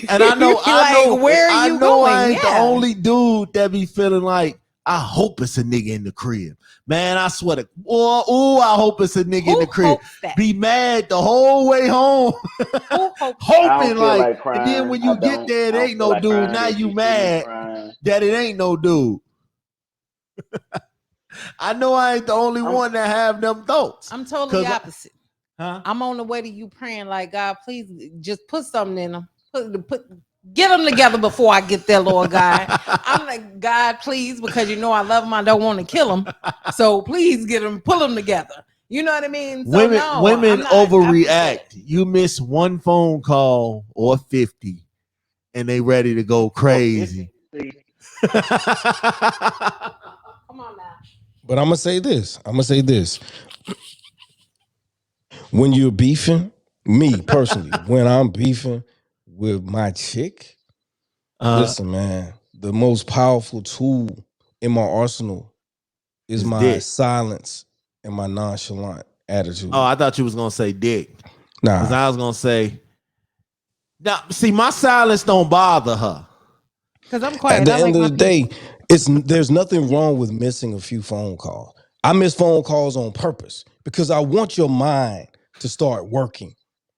and I know, Like, where are I you know I going? ain't the Yeah. only dude that be feeling like I hope it's a nigga in the crib. Man, I swear to I hope it's a nigga in Who the crib. hopes that? Be mad the whole way home, Who hopes that? I don't hoping feel like, like and then crying. when you get there, it I don't ain't feel no like dude. crying Now if you you see me mad crying. that it ain't no dude. I know I ain't the only I'm one that have them thoughts. I'm totally Cause opposite. huh? I'm on the way to you praying like, God, please just put something in them. Get them together before I get there, Lord God. I'm like, God, please, because I love them. I don't want to kill them. So please pull them together. You know what I mean? So no, Women I'm not. I overreact. appreciate it. You miss one phone call or 50 and they ready to go or crazy. 50. Come on now. But I'm gonna say this. When you're beefing, me personally, when I'm beefing with my chick, uh listen, man, the most powerful tool in my arsenal is it's my dick. silence and my nonchalant Oh, attitude. I thought you was gonna say dick. Because Nah, I was gonna say, now see, my silence don't bother her. Because I'm at quiet. the I like end of my the peace. day, there's nothing wrong with missing a few phone calls. I miss phone calls on purpose because I want your mind to start working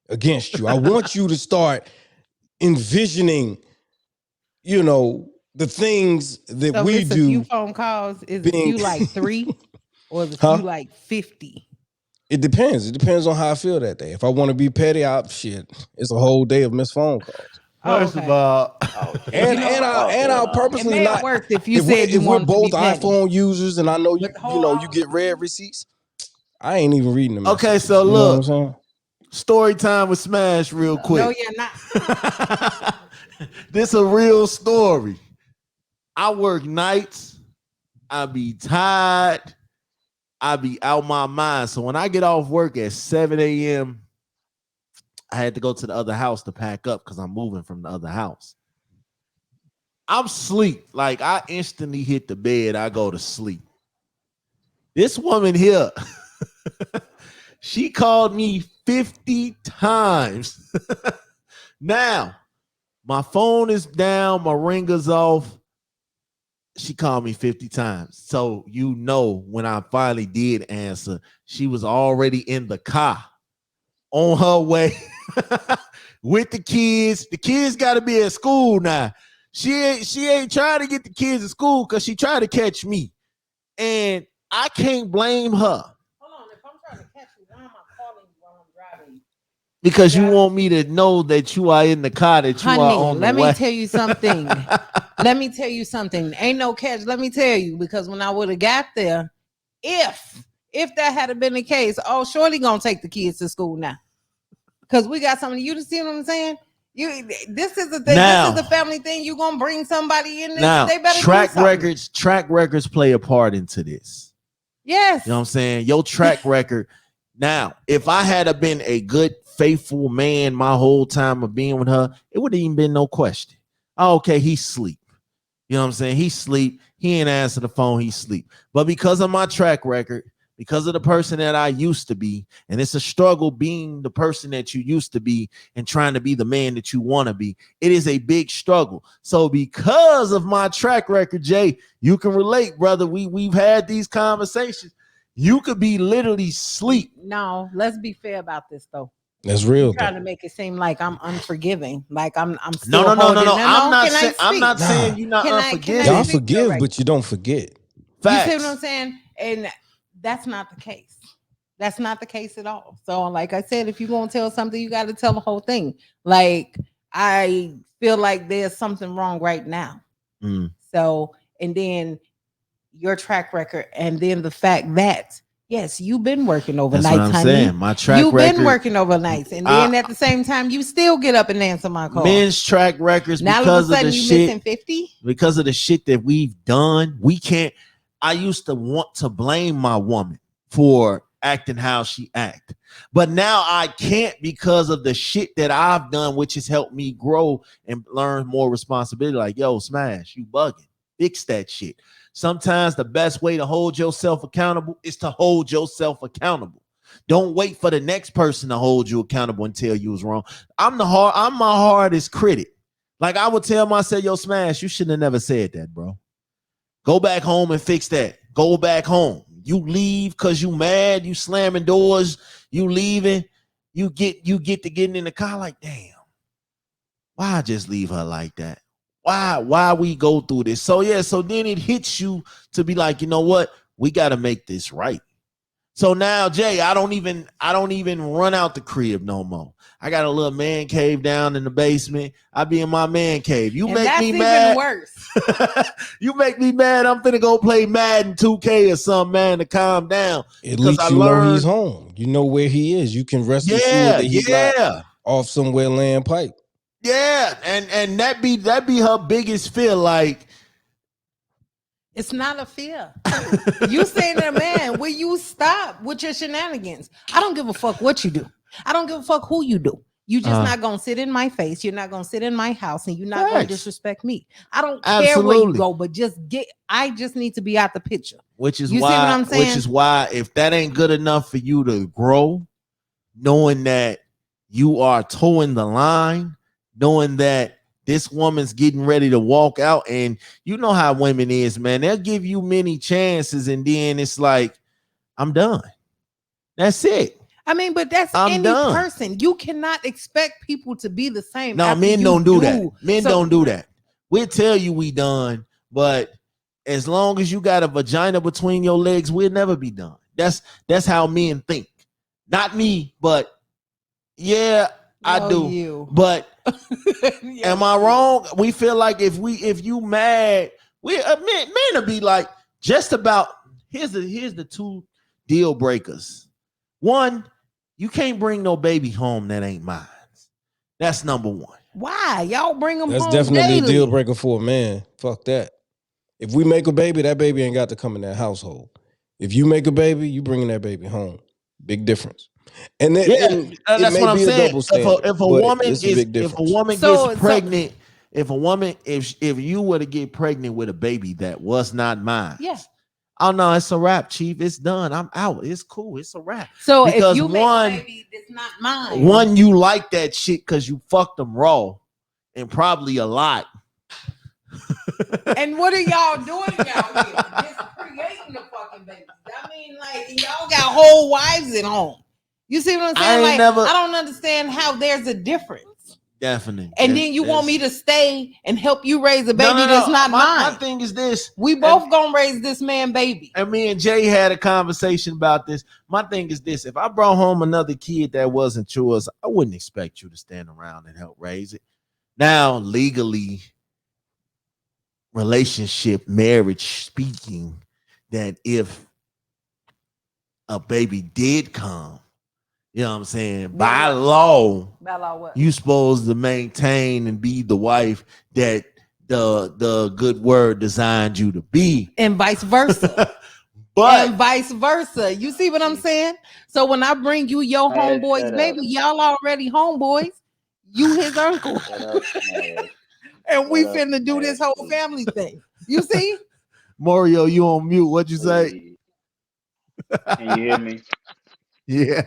against you. I want you to start envisioning, the things that So we it's a few do phone calls. Is a being few like 3 or is a few huh? like 50? It depends. It depends on how I feel that day. If I want to be petty, shit, it's a whole day of missed phone calls. First okay. of all, Oh shit. And No. and I Oh and hell I'll no. It purposely may have not. worked if you If said you we're wanted to be both petty. iPhone users, and I know But hold on. you get red receipts, I ain't even reading the okay, messages. so You know what I'm look, saying? story time with Smash real quick. No, you're not. This a real story. I work nights. I be tired. I be out my mind. So when I get off work at 7 a.m., I had to go to the other house to pack up because I'm moving from the other house. I'm sleep. Like I instantly hit the bed. I go to sleep. This woman here, she called me 50 times. Now, my phone is down, my ringer's off. She called me 50 times. So you know when I finally did answer, she was already in the car on her way with the kids. The kids got to be at school now. She ain't trying to get the kids to school because she tried to catch me. And I can't blame her. Hold on, if I'm trying to catch you, why am I calling you while I'm driving? Because you want me to know that you are in the car, that you Honey, are on the let way. me tell you something. Let me tell you something. Ain't no catch. Let me tell you, because when I would have got there, if that had been the case, oh, surely gonna take the kids to school now. Because we got something. You see what I'm saying? This is the thing. Now- this is the family thing. You gonna bring somebody in there? Now, They better track do something. records play a part into this. Yes. You know what I'm saying? Your track record. Now, if I had been a good, faithful man my whole time of being with her, it would have even been no question. Oh, okay, he sleep. You know what I'm saying? He sleep. He ain't answer the phone. He sleep. But because of my track record, because of the person that I used to be, and it's a struggle being the person that you used to be and trying to be the man that you want to be. It is a big struggle. So because of my track record, Jay, you can relate, brother. We've had these conversations. You could be literally sleep. No, let's be fair about this though. That's real Trying though. to make it seem like I'm unforgiving, like I'm still No. holding. I'm not Can I saying I'm not speak? saying you're not Can I unforgiving. Y'all speak? forgive, Correct. but you don't forget. You Facts. see what I'm saying? And that's not the case. That's not the case at all. So, like I said, if you're gonna tell something, you got to tell the whole thing. Like I feel like there's something wrong right now. Mm. So, and then your track record, and then the fact that yes, you've been working overnights, That's what I'm honey. saying. My track You've record. been working overnights, and then at the same time, you still get up and answer my call. Men's track records Now all of because a of sudden the you shit. missing 50. Because of the shit that we've done, we can't. I used to want to blame my woman for acting how she act, but now I can't because of the shit that I've done, which has helped me grow and learn more responsibility. Like, yo, Smash, you bugging. Fix that shit. Sometimes the best way to hold yourself accountable is to hold yourself accountable. Don't wait for the next person to hold you accountable and tell you was wrong. I'm my hardest critic. Like I would tell myself, yo, Smash, you shouldn't have never said that, bro. Go back home and fix that. Go back home. You leave because you mad, you slamming doors, you leaving, you get to getting in the car like, damn, why I just leave her like that? Why we go through this? So yeah, so then it hits you to be like, you know what? We got to make this right. So now, Jay, I don't even run out the crib no more. I got a little man cave down in the basement. I be in my man cave. You And make that's me even mad. worse. You make me mad. I'm finna go play Madden 2K or something, man, to calm down. At Because least I you know he's learned, home. You know where he is. You can rest assured yeah, that he's not yeah, off somewhere laying pipe. yeah. And that be her biggest fear. Like, It's not a fear. You saying that, man, will you stop with your shenanigans? I don't give a fuck what you do. I don't give a fuck who you do. You just not gonna sit in my face. You're not gonna sit in my house, and you're not gonna Facts. disrespect me. I don't care where you go, but I just need to be out the picture. which is You see what why, I'm saying? which is why, if that ain't good enough for you to grow, knowing that you are towing the line, knowing that this woman's getting ready to walk out, and you know how women is, man. They'll give you many chances, and then it's like, I'm done. That's it. I mean, but that's I'm any done. person. You cannot expect people to be the same. No, after men you don't do that. Men don't do that. We'll tell you we done, but as long as you got a vagina between your legs, we'll never be done. That's how men think. Not me, but yeah, I do. You. But Am I wrong? We feel like if you mad, we men will be like just about. Here's the two deal breakers. One, you can't bring no baby home that ain't mine. That's number one. Why? Y'all bring them That's home definitely a daily. deal breaker for a man. Fuck that. If we make a baby, that baby ain't got to come in that household. If you make a baby, you bringing that baby home. Big difference. And Yeah, it that's may what I'm be a saying. double standard, If a but woman it's a big if a difference. woman So- gets so- pregnant, if you were to get pregnant with a baby that was not mine, Yeah. oh no, it's a wrap, Chief. It's done. I'm out. It's cool. It's a wrap. So Because if you one- make a baby that's not mine, One, you like that shit because you fucked them raw, and probably a lot. and what are y'all doing out here? Just creating the fucking babies. I mean, like y'all got whole wives at home. You see what I'm saying? I ain't never- I don't understand how there's a difference. Definitely. And then you want me to stay and help you raise a baby No. that's not my mine. thing is this. We both gonna raise this man baby. And me and Jay had a conversation about this. My thing is this: if I brought home another kid that wasn't yours, I wouldn't expect you to stand around and help raise it. Now, legally, relationship, marriage speaking, that if a baby did come, you know what I'm saying, by law, you supposed to maintain and be the wife that the good word designed you to be. And vice versa. But and vice versa. You see what I'm saying? So when I bring you your Man, homeboys, shut baby, up. y'all already homeboys. You his uncle. Shut up, Smash. And we Shut up, finna do this Smash, whole please. family thing. You see? Moreo, you on mute. What'd you say? Please. Can you hear me? Yeah.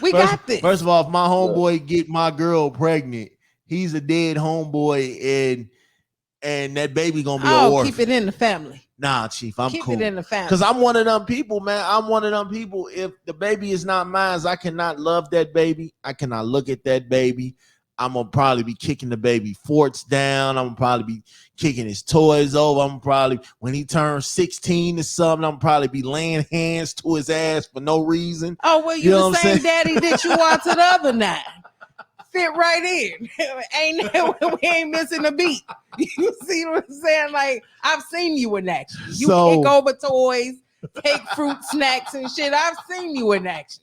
We got this. First of all, if my Look. homeboy get my girl pregnant, he's a dead homeboy, and that baby gonna be a orphan. Keep it in the family. Nah, Chief, I'm Keep cool. it in the family. Because I'm one of them people, man. I'm one of them people. If the baby is not mine, I cannot love that baby. I cannot look at that baby. I'm gonna probably be kicking the baby forts down. I'm gonna probably be kicking his toys over. I'm probably, when he turns 16 or something, I'm probably be laying hands to his ass for no reason. Oh, well, You you know the what I'm same saying? daddy that you are to the other nine. Fit right in. We ain't missing a beat. You see what I'm saying? Like, I've seen you in action. You kick over toys, take fruit snacks and shit. I've seen you in action.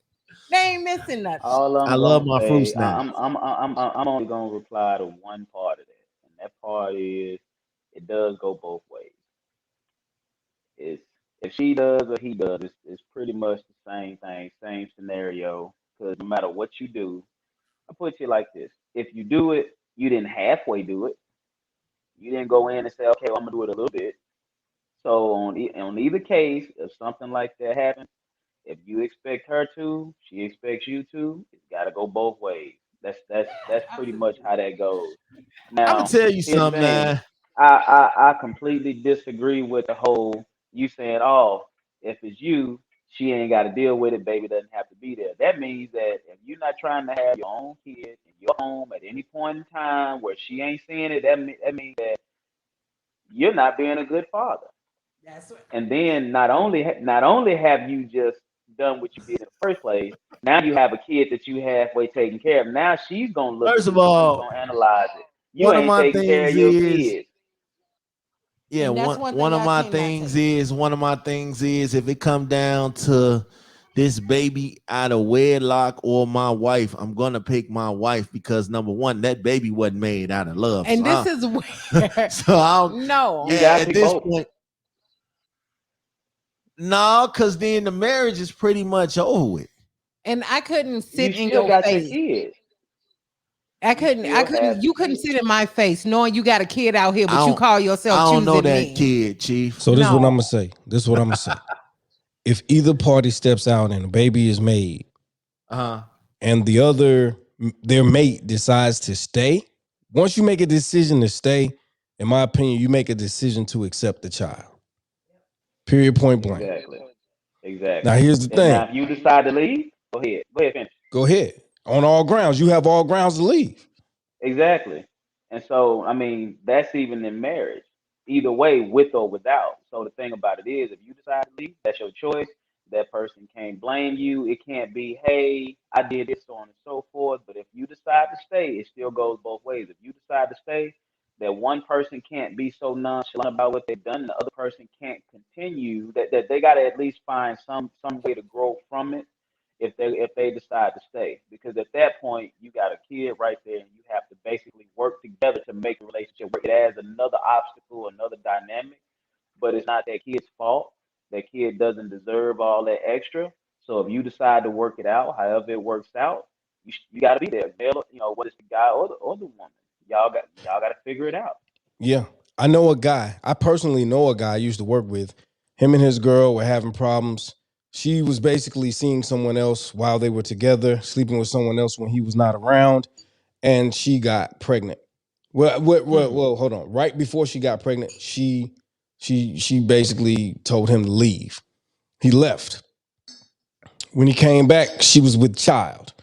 They ain't missing nothing. All I I'm love gonna my fruit say, snacks. I'm only gonna reply to one part of that, and that part is it does go both ways. It's if she does or he does, it's pretty much the same thing, same scenario. Because no matter what you do, I put you like this: if you do it, you didn't halfway do it. You didn't go in and say, okay, well, I'm gonna do it a little bit. So on either case, if something like that happens, if you expect her to, she expects you to. It's got to go both ways. That's pretty much how that goes. I'm gonna Now, tell you here's the something, thing. man. I completely disagree with the whole you saying, oh, if it's you, she ain't got to deal with it. Baby doesn't have to be there. That means that if you're not trying to have your own kid in your home at any point in time where she ain't seeing it, that means that you're not being a good father. That's what. And then not only have you just done what you did in the first place, now you have a kid that you halfway taken care of. Now she's gonna look First at of it. She's all, gonna analyze it. You one of ain't my taking care things of your is kids. yeah, And that's one of my things is if it come down to this baby out of wedlock or my wife, I'm gonna pick my wife because number one, that baby wasn't made out of love. And so this is where so I'll, no. You gotta at pick this both. point, no, because then the marriage is pretty much over with. And I couldn't You sit in still your got your face. kids. I You couldn't. still have You couldn't kids. sit in my face knowing you got a kid out here, I but you don't, call I yourself don't choosing know that me. kid, Chief. So this is what No. I'm gonna say. This is what I'm gonna say. If either party steps out and a baby is made, and their mate decides to stay, once you make a decision to stay, in my opinion, you make a decision to accept the child. Period. Point blank. Exactly. Now Exactly. here's the And now thing. if you decide to leave, go ahead. Go ahead, finish. Go ahead. On all grounds, you have all grounds to leave. Exactly. And so, I mean, that's even in marriage, either way, with or without. So the thing about it is, if you decide to leave, that's your choice. That person can't blame you. It can't be, hey, I did this, so on and so forth. But if you decide to stay, it still goes both ways. If you decide to stay, that one person can't be so nonchalant about what they've done, the other person can't continue. That they got to at least find some way to grow from it if they decide to stay. Because at that point, you got a kid right there, and you have to basically work together to make the relationship work. It adds another obstacle, another dynamic, but it's not that kid's fault. That kid doesn't deserve all that extra. So if you decide to work it out, however it works out, you got to be there. Whether it's the guy or the woman, y'all got to figure it out. Yeah. I know a guy. I personally know a guy I used to work with. Him and his girl were having problems. She was basically seeing someone else while they were together, sleeping with someone else when he was not around, and she got pregnant. Well, hold on. Right before she got pregnant, she basically told him to leave. He left. When he came back, she was with child.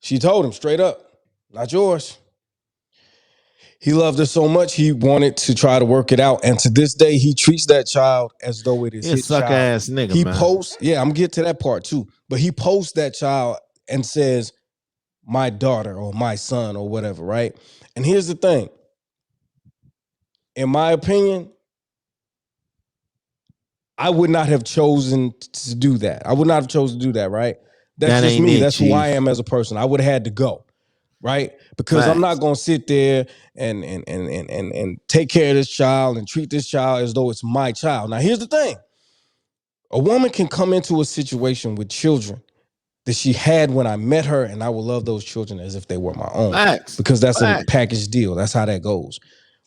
She told him straight up, not yours. He loved her so much he wanted to try to work it out, and to this day he treats that child as though it is He a his sucker child. ass nigga, He man. posts, yeah, I'm gonna get to that part too, but he posts that child and says my daughter or my son or whatever, right? And here's the thing, in my opinion, I would not have chosen to do that. I would not have chosen to do that, right? That's That just ain't me. it, That's who I Chief. am as a person. I would have had to go, right? Because I'm not Facts. gonna sit there and take care of this child and treat this child as though it's my child. Now, here's the thing: a woman can come into a situation with children that she had when I met her, and I will love those children as if they were my own, Facts. because that's a Facts. package deal. That's how that goes.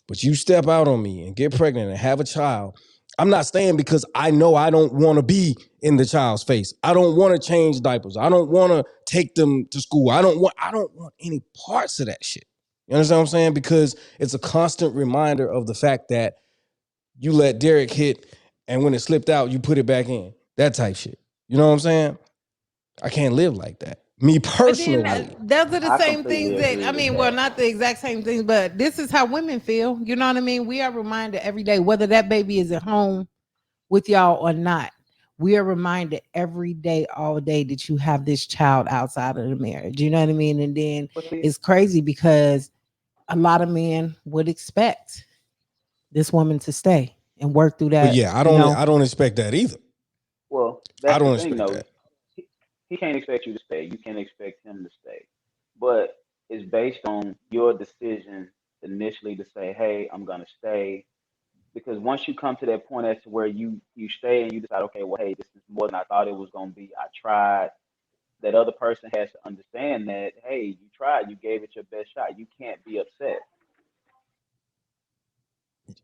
But you step out on me and get pregnant and have a child, I'm not staying because I know I don't want to be in the child's face. I don't want to change diapers. I don't want to take them to school. I don't want any parts of that shit. You understand what I'm saying? Because it's a constant reminder of the fact that you let Derek hit, and when it slipped out, you put it back in. That type shit. You know what I'm saying? I can't live like that. Me But then I personally. those are the I same things completely that agree I with mean, well, that. not the exact same things, but this is how women feel. You know what I mean? We are reminded every day, whether that baby is at home with y'all or not. We are reminded every day, all day, that you have this child outside of the marriage. You know what I mean? And then But see, it's crazy because a lot of men would expect this woman to stay and work through But that, yeah, I you don't know. I don't expect that either. well, I that's the don't thing expect though. that. He, he can't expect you to stay. You can't expect him to stay. But it's based on your decision initially to say, "Hey, I'm gonna stay." Because once you come to that point as to where you stay and you decide, okay, well, hey, this is more than I thought it was gonna be. I tried. That other person has to understand that, hey, you tried, you gave it your best shot. You can't be upset.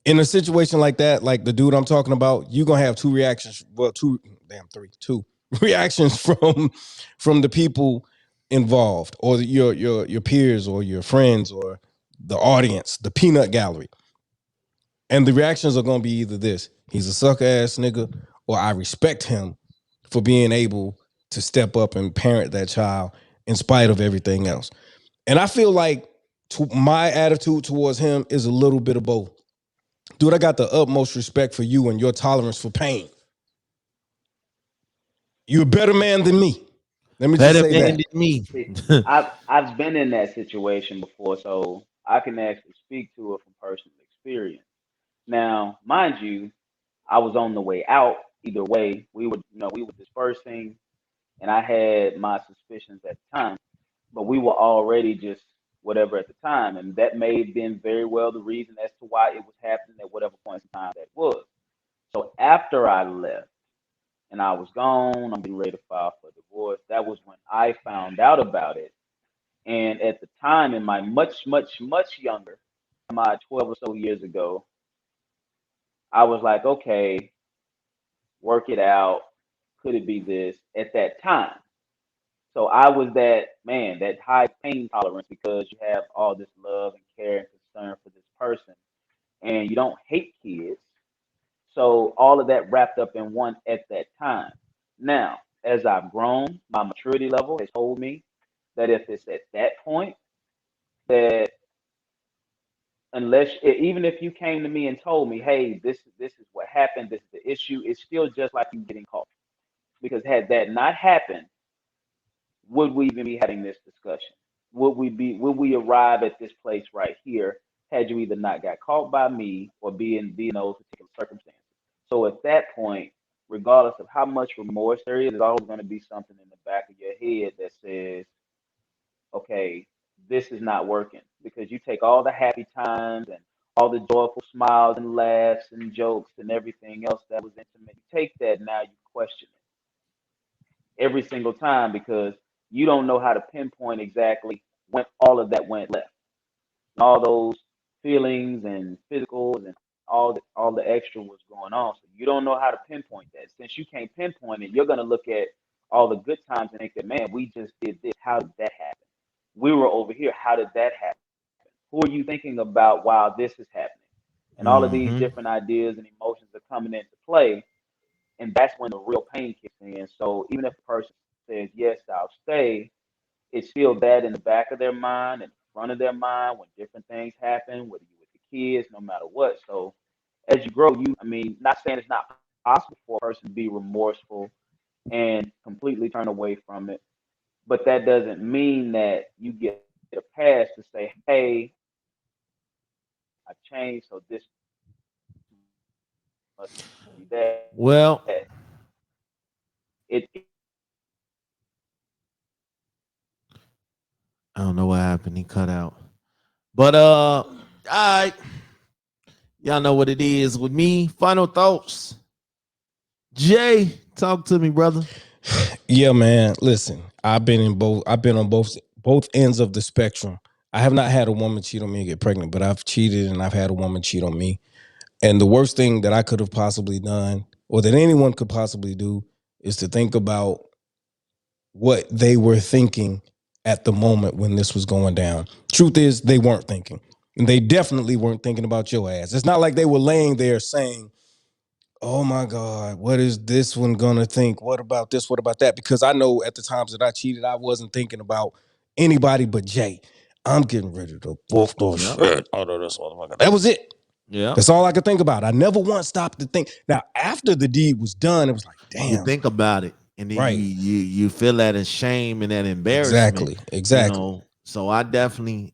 In a situation like that, like the dude I'm talking about, you're gonna have two reactions. Well, two reactions from the people involved, or your peers, or your friends, or the audience, the peanut gallery. And the reactions are gonna be either this: he's a sucker ass nigga, or I respect him for being able to step up and parent that child in spite of everything else. And I feel like my attitude towards him is a little bit of both. Dude, I got the utmost respect for you and your tolerance for pain. You're a better man than me. Let me just Better say man that. than me. See, I've been in that situation before, so I can actually speak to it from personal experience. Now, mind you, I was on the way out. Either way, we were dispersing, and I had my suspicions at the time, but we were already just whatever at the time, and that may have been very well the reason as to why it was happening at whatever point in time that was. So after I left and I was gone, I'm getting ready to file for divorce. That was when I found out about it. And at the time, in my much, much, much younger, my 12 or so years ago, I was like, okay, work it out. Could it be this at that time? So I was that man, that high pain tolerance because you have all this love and care and concern for this person, and you don't hate kids. So all of that wrapped up in one at that time. Now, as I've grown, my maturity level has told me that if it's at that point, that even if you came to me and told me, hey, this is what happened, this is the issue, it's still just like you getting caught Because had that not happened, would we even be having this discussion? Would we arrive at this place right here had you either not got caught by me or be in those particular circumstances? So at that point, regardless of how much remorse there is, there's always going to be something in the back of your head that says, okay, this is not working, because you take all the happy times and all the joyful smiles and laughs and jokes and everything else that was intimate. You take that, now you question it every single time because you don't know how to pinpoint exactly when all of that went left. And all those feelings and physicals and all the extra was going on. So you don't know how to pinpoint that. Since you can't pinpoint it, you're gonna look at all the good times and think that, man, we just did this. How did that happen? We were over here. How did that happen? Who are you thinking about while this is happening? And all of these Mm-hmm. different ideas and emotions are coming into play, and that's when the real pain kicks in. So even if a person says, yes, I'll stay, it's still that in the back of their mind and in front of their mind when different things happen, whether you're with the kids, no matter what. So as you grow, I mean, not saying it's not possible for a person to be remorseful and completely turn away from it, but that doesn't mean that you get a pass to say, hey, I changed, so this must be that. Well, It I don't know what happened. He cut out. But all right. Y'all know what it is with me. Final thoughts. Jay, talk to me, brother. Yeah, man. Listen, I've been in both. I've been on both ends of the spectrum. I have not had a woman cheat on me and get pregnant, but I've cheated and I've had a woman cheat on me. And the worst thing that I could have possibly done, or that anyone could possibly do, is to think about what they were thinking at the moment when this was going down. Truth is, they weren't thinking. And they definitely weren't thinking about your ass. It's not like they were laying there saying, oh my God, what is this one gonna think? What about this? What about that? Because I know at the times that I cheated, I wasn't thinking about anybody but Jay. I'm getting ready to wolf the Yep. shit out of this motherfucker. That was it. Yeah. That's all I could think about. I never once stopped to think. Now, after the deed was done, it was like, You damn, think about it, and then you right. you feel that shame and that embarrassment, Exactly. So I definitely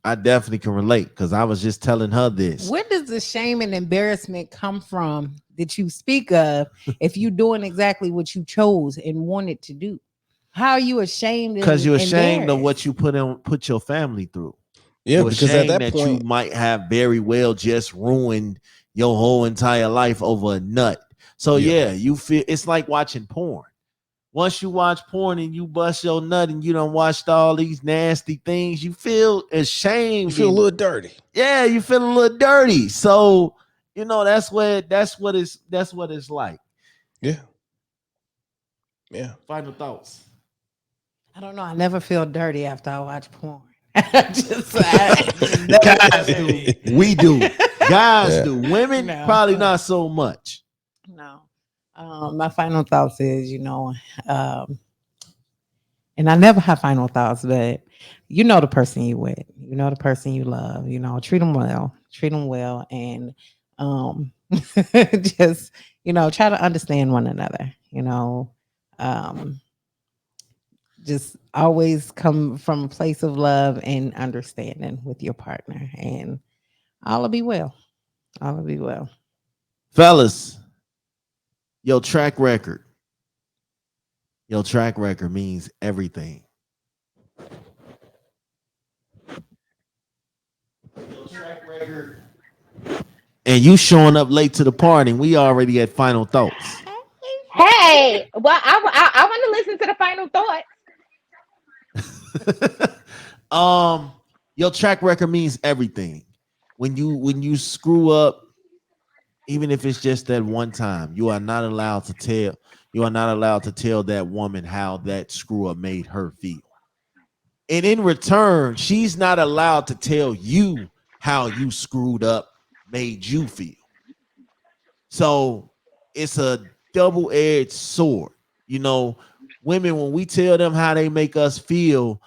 can relate because I was just telling her this. Where does the shame and embarrassment come from that you speak of if you're doing exactly what you chose and wanted to do? How are you ashamed Because and you're ashamed of what embarrassed? you put your family through. Yeah, You're because at ashamed that that you point, might have very well just ruined your whole entire life over a nut. So yeah, yeah, you feel it's like watching porn. Once you watch porn and you bust your nut and you done watched all these nasty things, you feel you ashamed feel a and little dirty. yeah, you feel a little dirty. So that's what it's like. Yeah, yeah. Final thoughts. I don't know. I never feel dirty after I watch porn. I just never feel Guys do. dirty. We do. Guys Yeah. do. Women No, probably not so much. no. My final thoughts is, and I never have final thoughts, but you know the person you with, you know the person you love, treat them well, and um, just try to understand one another. Um, just always come from a place of love and understanding with your partner, and all will be well. All will be well. Fellas, your track record. Your track record means everything. Your track record. And you showing up late to the party, and we already at final thoughts. Hey, well, I want to listen to the final thoughts. um, your track record means everything. When you screw up, even if it's just that one time, you are not allowed to tell. You are not allowed to tell that woman how that screw up made her feel. And in return, she's not allowed to tell you how you screwed up made you feel. So it's a double-edged sword. You know, women, when we tell them how they make us feel,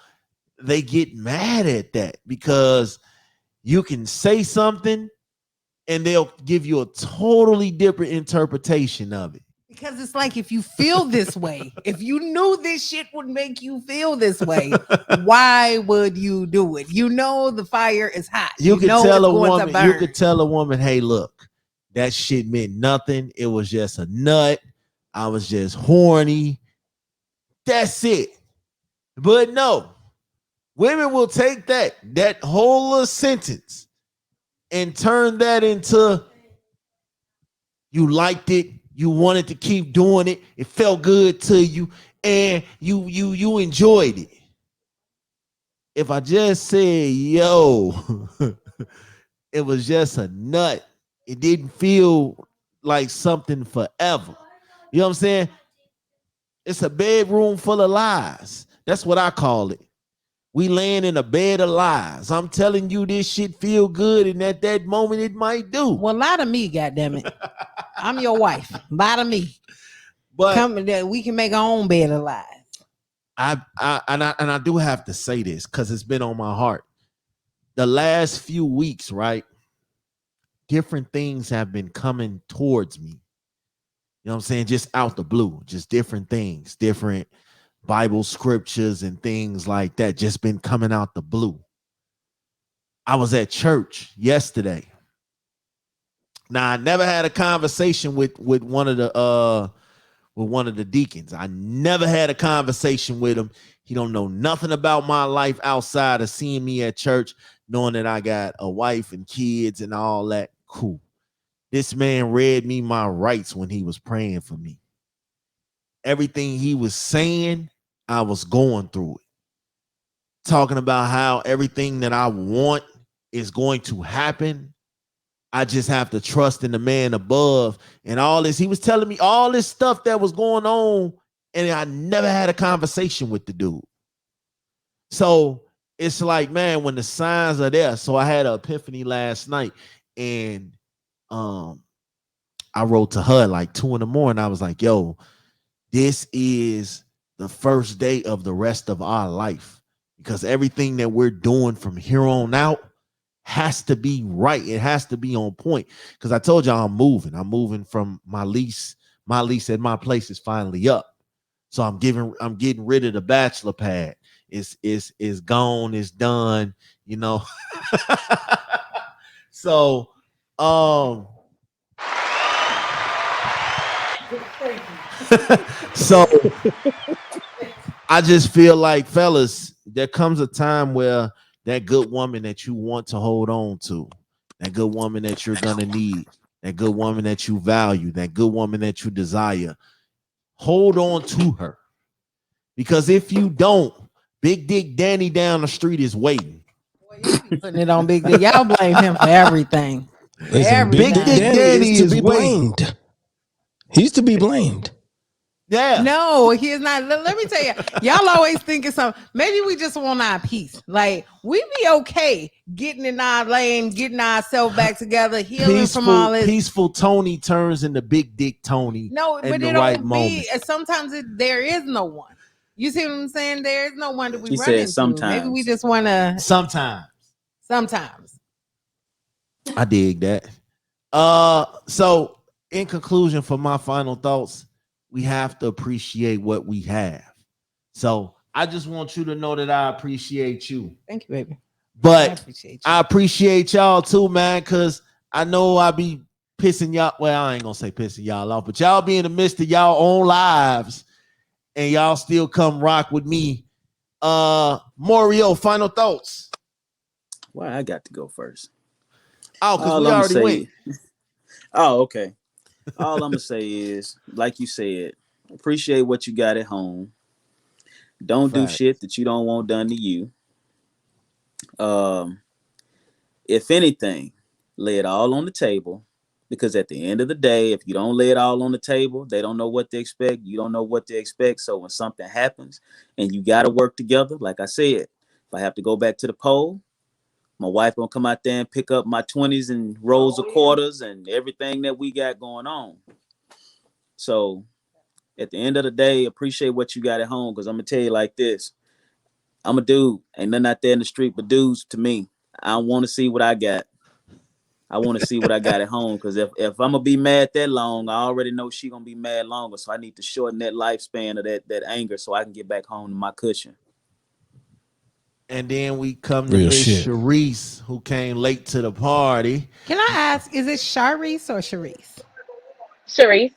they get mad at that because you can say something and they'll give you a totally different interpretation of it. Because it's like, if you feel this way, if you knew this shit would make you feel this way, why would you do it? You know the fire is hot. You could know tell it's a going to woman, you burn. could tell a woman, hey, look, that shit meant nothing. It was just a nut. I was just horny. That's it. But no, women will take that whole little sentence and turn that into, you liked it, you wanted to keep doing it, it felt good to you, and you enjoyed it. If I just said, yo, it was just a nut, it didn't feel like something forever. You know what I'm saying? It's a bedroom full of lies. That's what I call it. We laying in a bed of lies. I'm telling you this shit feel good, and at that moment it might do. Well, lie to me, goddammit. I'm your wife. Lie to me. But come, we can make our own bed of lies. I do have to say this because it's been on my heart. The last few weeks, right? Different things have been coming towards me. You know what I'm saying? Just out the blue, just different things, different Bible scriptures and things like that just been coming out the blue. I was at church yesterday. Now, I never had a conversation with one of the deacons. I never had a conversation with him. He don't know nothing about my life outside of seeing me at church, knowing that I got a wife and kids and all that. Cool. This man read me my rights when he was praying for me. Everything he was saying, I was going through it. Talking about how everything that I want is going to happen. I just have to trust in the man above and all this. He was telling me all this stuff that was going on, and I never had a conversation with the dude. So it's like, man, when the signs are there. So I had an epiphany last night, and I wrote to her like 2 a.m. I was like, yo, this is the first day of the rest of our life, because everything that we're doing from here on out has to be right. It has to be on point. Because I told y'all I'm moving from my lease. My lease at my place is finally up. So I'm getting rid of the bachelor pad. It's gone, it's done, you know. So so I just feel like, fellas, there comes a time where that good woman that you want to hold on to, that good woman that you're gonna need, that good woman that you value, that good woman that you desire, hold on to her. Because if you don't, Big Dick Danny down the street is waiting. Boy, y'all be putting it on Big Dick. Y'all blame him for everything. Listen, Big Dick Big Danny Danny is to is be waiting. blamed. He's to be blamed. Yeah. No, he is not. Let me tell you, y'all always thinking something. Maybe we just want our peace. Like, we be okay getting in our lane, getting ourselves back together, healing from all this. Peaceful Tony turns into Big Dick Tony. No, in but the it right don't moment. be. Sometimes there is no one. You see what I'm saying? There is no one that we She run said into. sometimes. Maybe we just want to. Sometimes. I dig that. So in conclusion, for my final thoughts, we have to appreciate what we have. So I just want you to know that I appreciate you. Thank you, baby. But I appreciate y'all too, man, because I know I be pissing y'all. Well, I ain't gonna say pissing y'all off, but y'all be in the midst of y'all own lives and y'all still come rock with me. Moreo, final thoughts. Why I got to go first? Oh, because we already went. Oh, okay. All I'm gonna say is, like you said, appreciate what you got at home. Don't do shit that you don't want done to you. Um, if anything, lay it all on the table. Because at the end of the day, if you don't lay it all on the table, they don't know what to expect. You don't know what to expect. So when something happens and you got to work together, like I said, if I have to go back to the pole, my wife gonna come out there and pick up my 20s and rolls of quarters and everything that we got going on. So at the end of the day, appreciate what you got at home. Because I'm gonna tell you like this: I'm a dude. Ain't nothing out there in the street but dudes to me. I don't want to see what I got. I want to see what I got at home because if I'm gonna be mad that long, I already know she gonna be mad longer. So I need to shorten that lifespan of that anger so I can get back home to my cushion. And then we come to Real Miss shit. Sharice, who came late to the party. Can I ask, is it Sharice or Sharice? Sharice.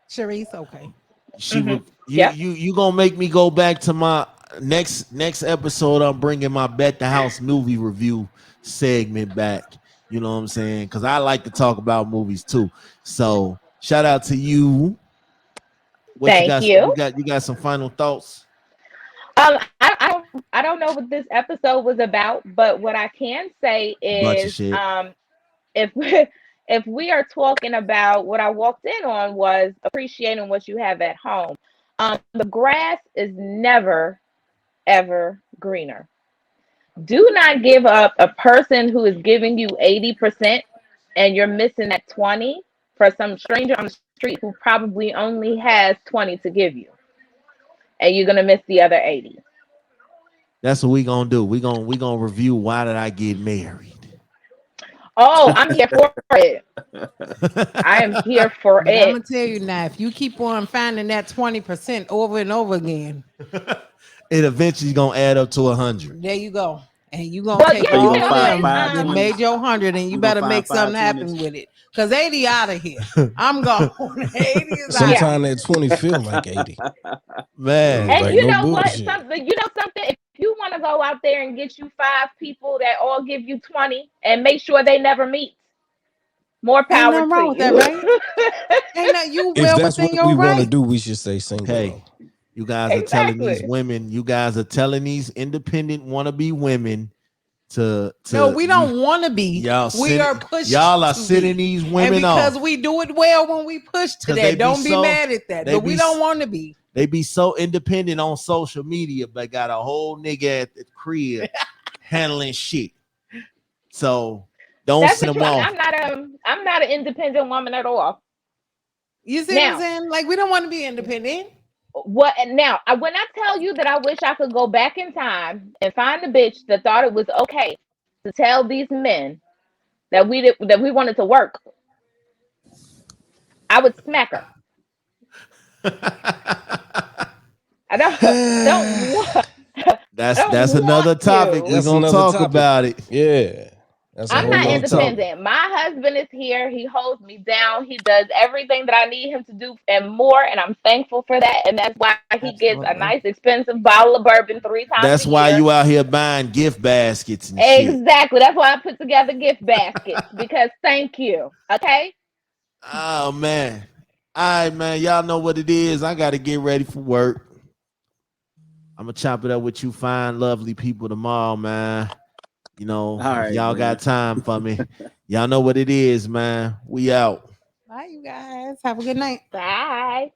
Sharice, okay. She would Yep. you gonna make me go back to my next episode. I'm bringing my Bet the House movie review segment back. You know what I'm saying? Because I like to talk about movies too. So shout out to you. What you Thank got? you. You got some final thoughts? I don't know what this episode was about, but what I can say Bunch of is, shit. if if we are talking about what I walked in on was appreciating what you have at home. The grass is never ever greener. Do not give up a person who is giving you 80% and you're missing that 20 for some stranger on the street who probably only has 20 to give you. And you're gonna miss the other 80. That's what we gonna do. We gonna review Why Did I Get Married. Oh, I'm here for it. I am here for But I'm it. gonna tell you now, if you keep on finding that 20% over and over again, It eventually gonna add up to 100. there you go. And you gonna Well, take yeah, So you you all gonna know of find what? them five that twenties? made your 100, and you You gonna better find make something five happen twenties? with it. Cause 80 out of here. I'm gone. 80 is out Yeah. of Sometimes here. that 20 feel like 80. Man, And Like you no know what? bullshit. Something. If you want to go out there and get you 5 people that all give you 20, and make sure they never meet, more Ain't power nothing to wrong with that, you. right? Ain't that you If well that's within what we your want to right. do, we should say single hey, though. you guys are telling these Exactly. women, you guys are telling these independent wannabe women No, to we you don't want to be. y'all We send are pushed y'all are to sending be. these And women because off we do it well when we push to because they that, be don't be so mad at that. they But we be don't want to be. they be so independent on social media, but got a whole nigga at the crib handling shit. So don't That's send the them truth. off. I'm not an independent woman at all. You see what I'm Now, saying? Like we don't want to be independent. what? And now, when I tell you that I wish I could go back in time and find the bitch that thought it was okay to tell these men that we wanted to work, I would smack her. I don't want. I don't That's want another topic. to. We That's gonna another talk topic. about it. Yeah. That's a I'm We whole not nother gonna talk. topic. independent. My husband is here. He holds me down. He does everything that I need him to do and more. And I'm thankful for that. And that's why he gets a Absolutely. nice, expensive bottle of bourbon 3 times a That's why year. you out here buying gift baskets and shit. Exactly. That's why I put together gift baskets because thank you. Okay. Oh man. All right, man. Y'all know what it is. I gotta get ready for work. I'm gonna chop it up with you fine, lovely people tomorrow, man. You know, All if right, y'all man. got time for me, y'all know what it is, man. We out. Bye, you guys. Have a good night. Bye.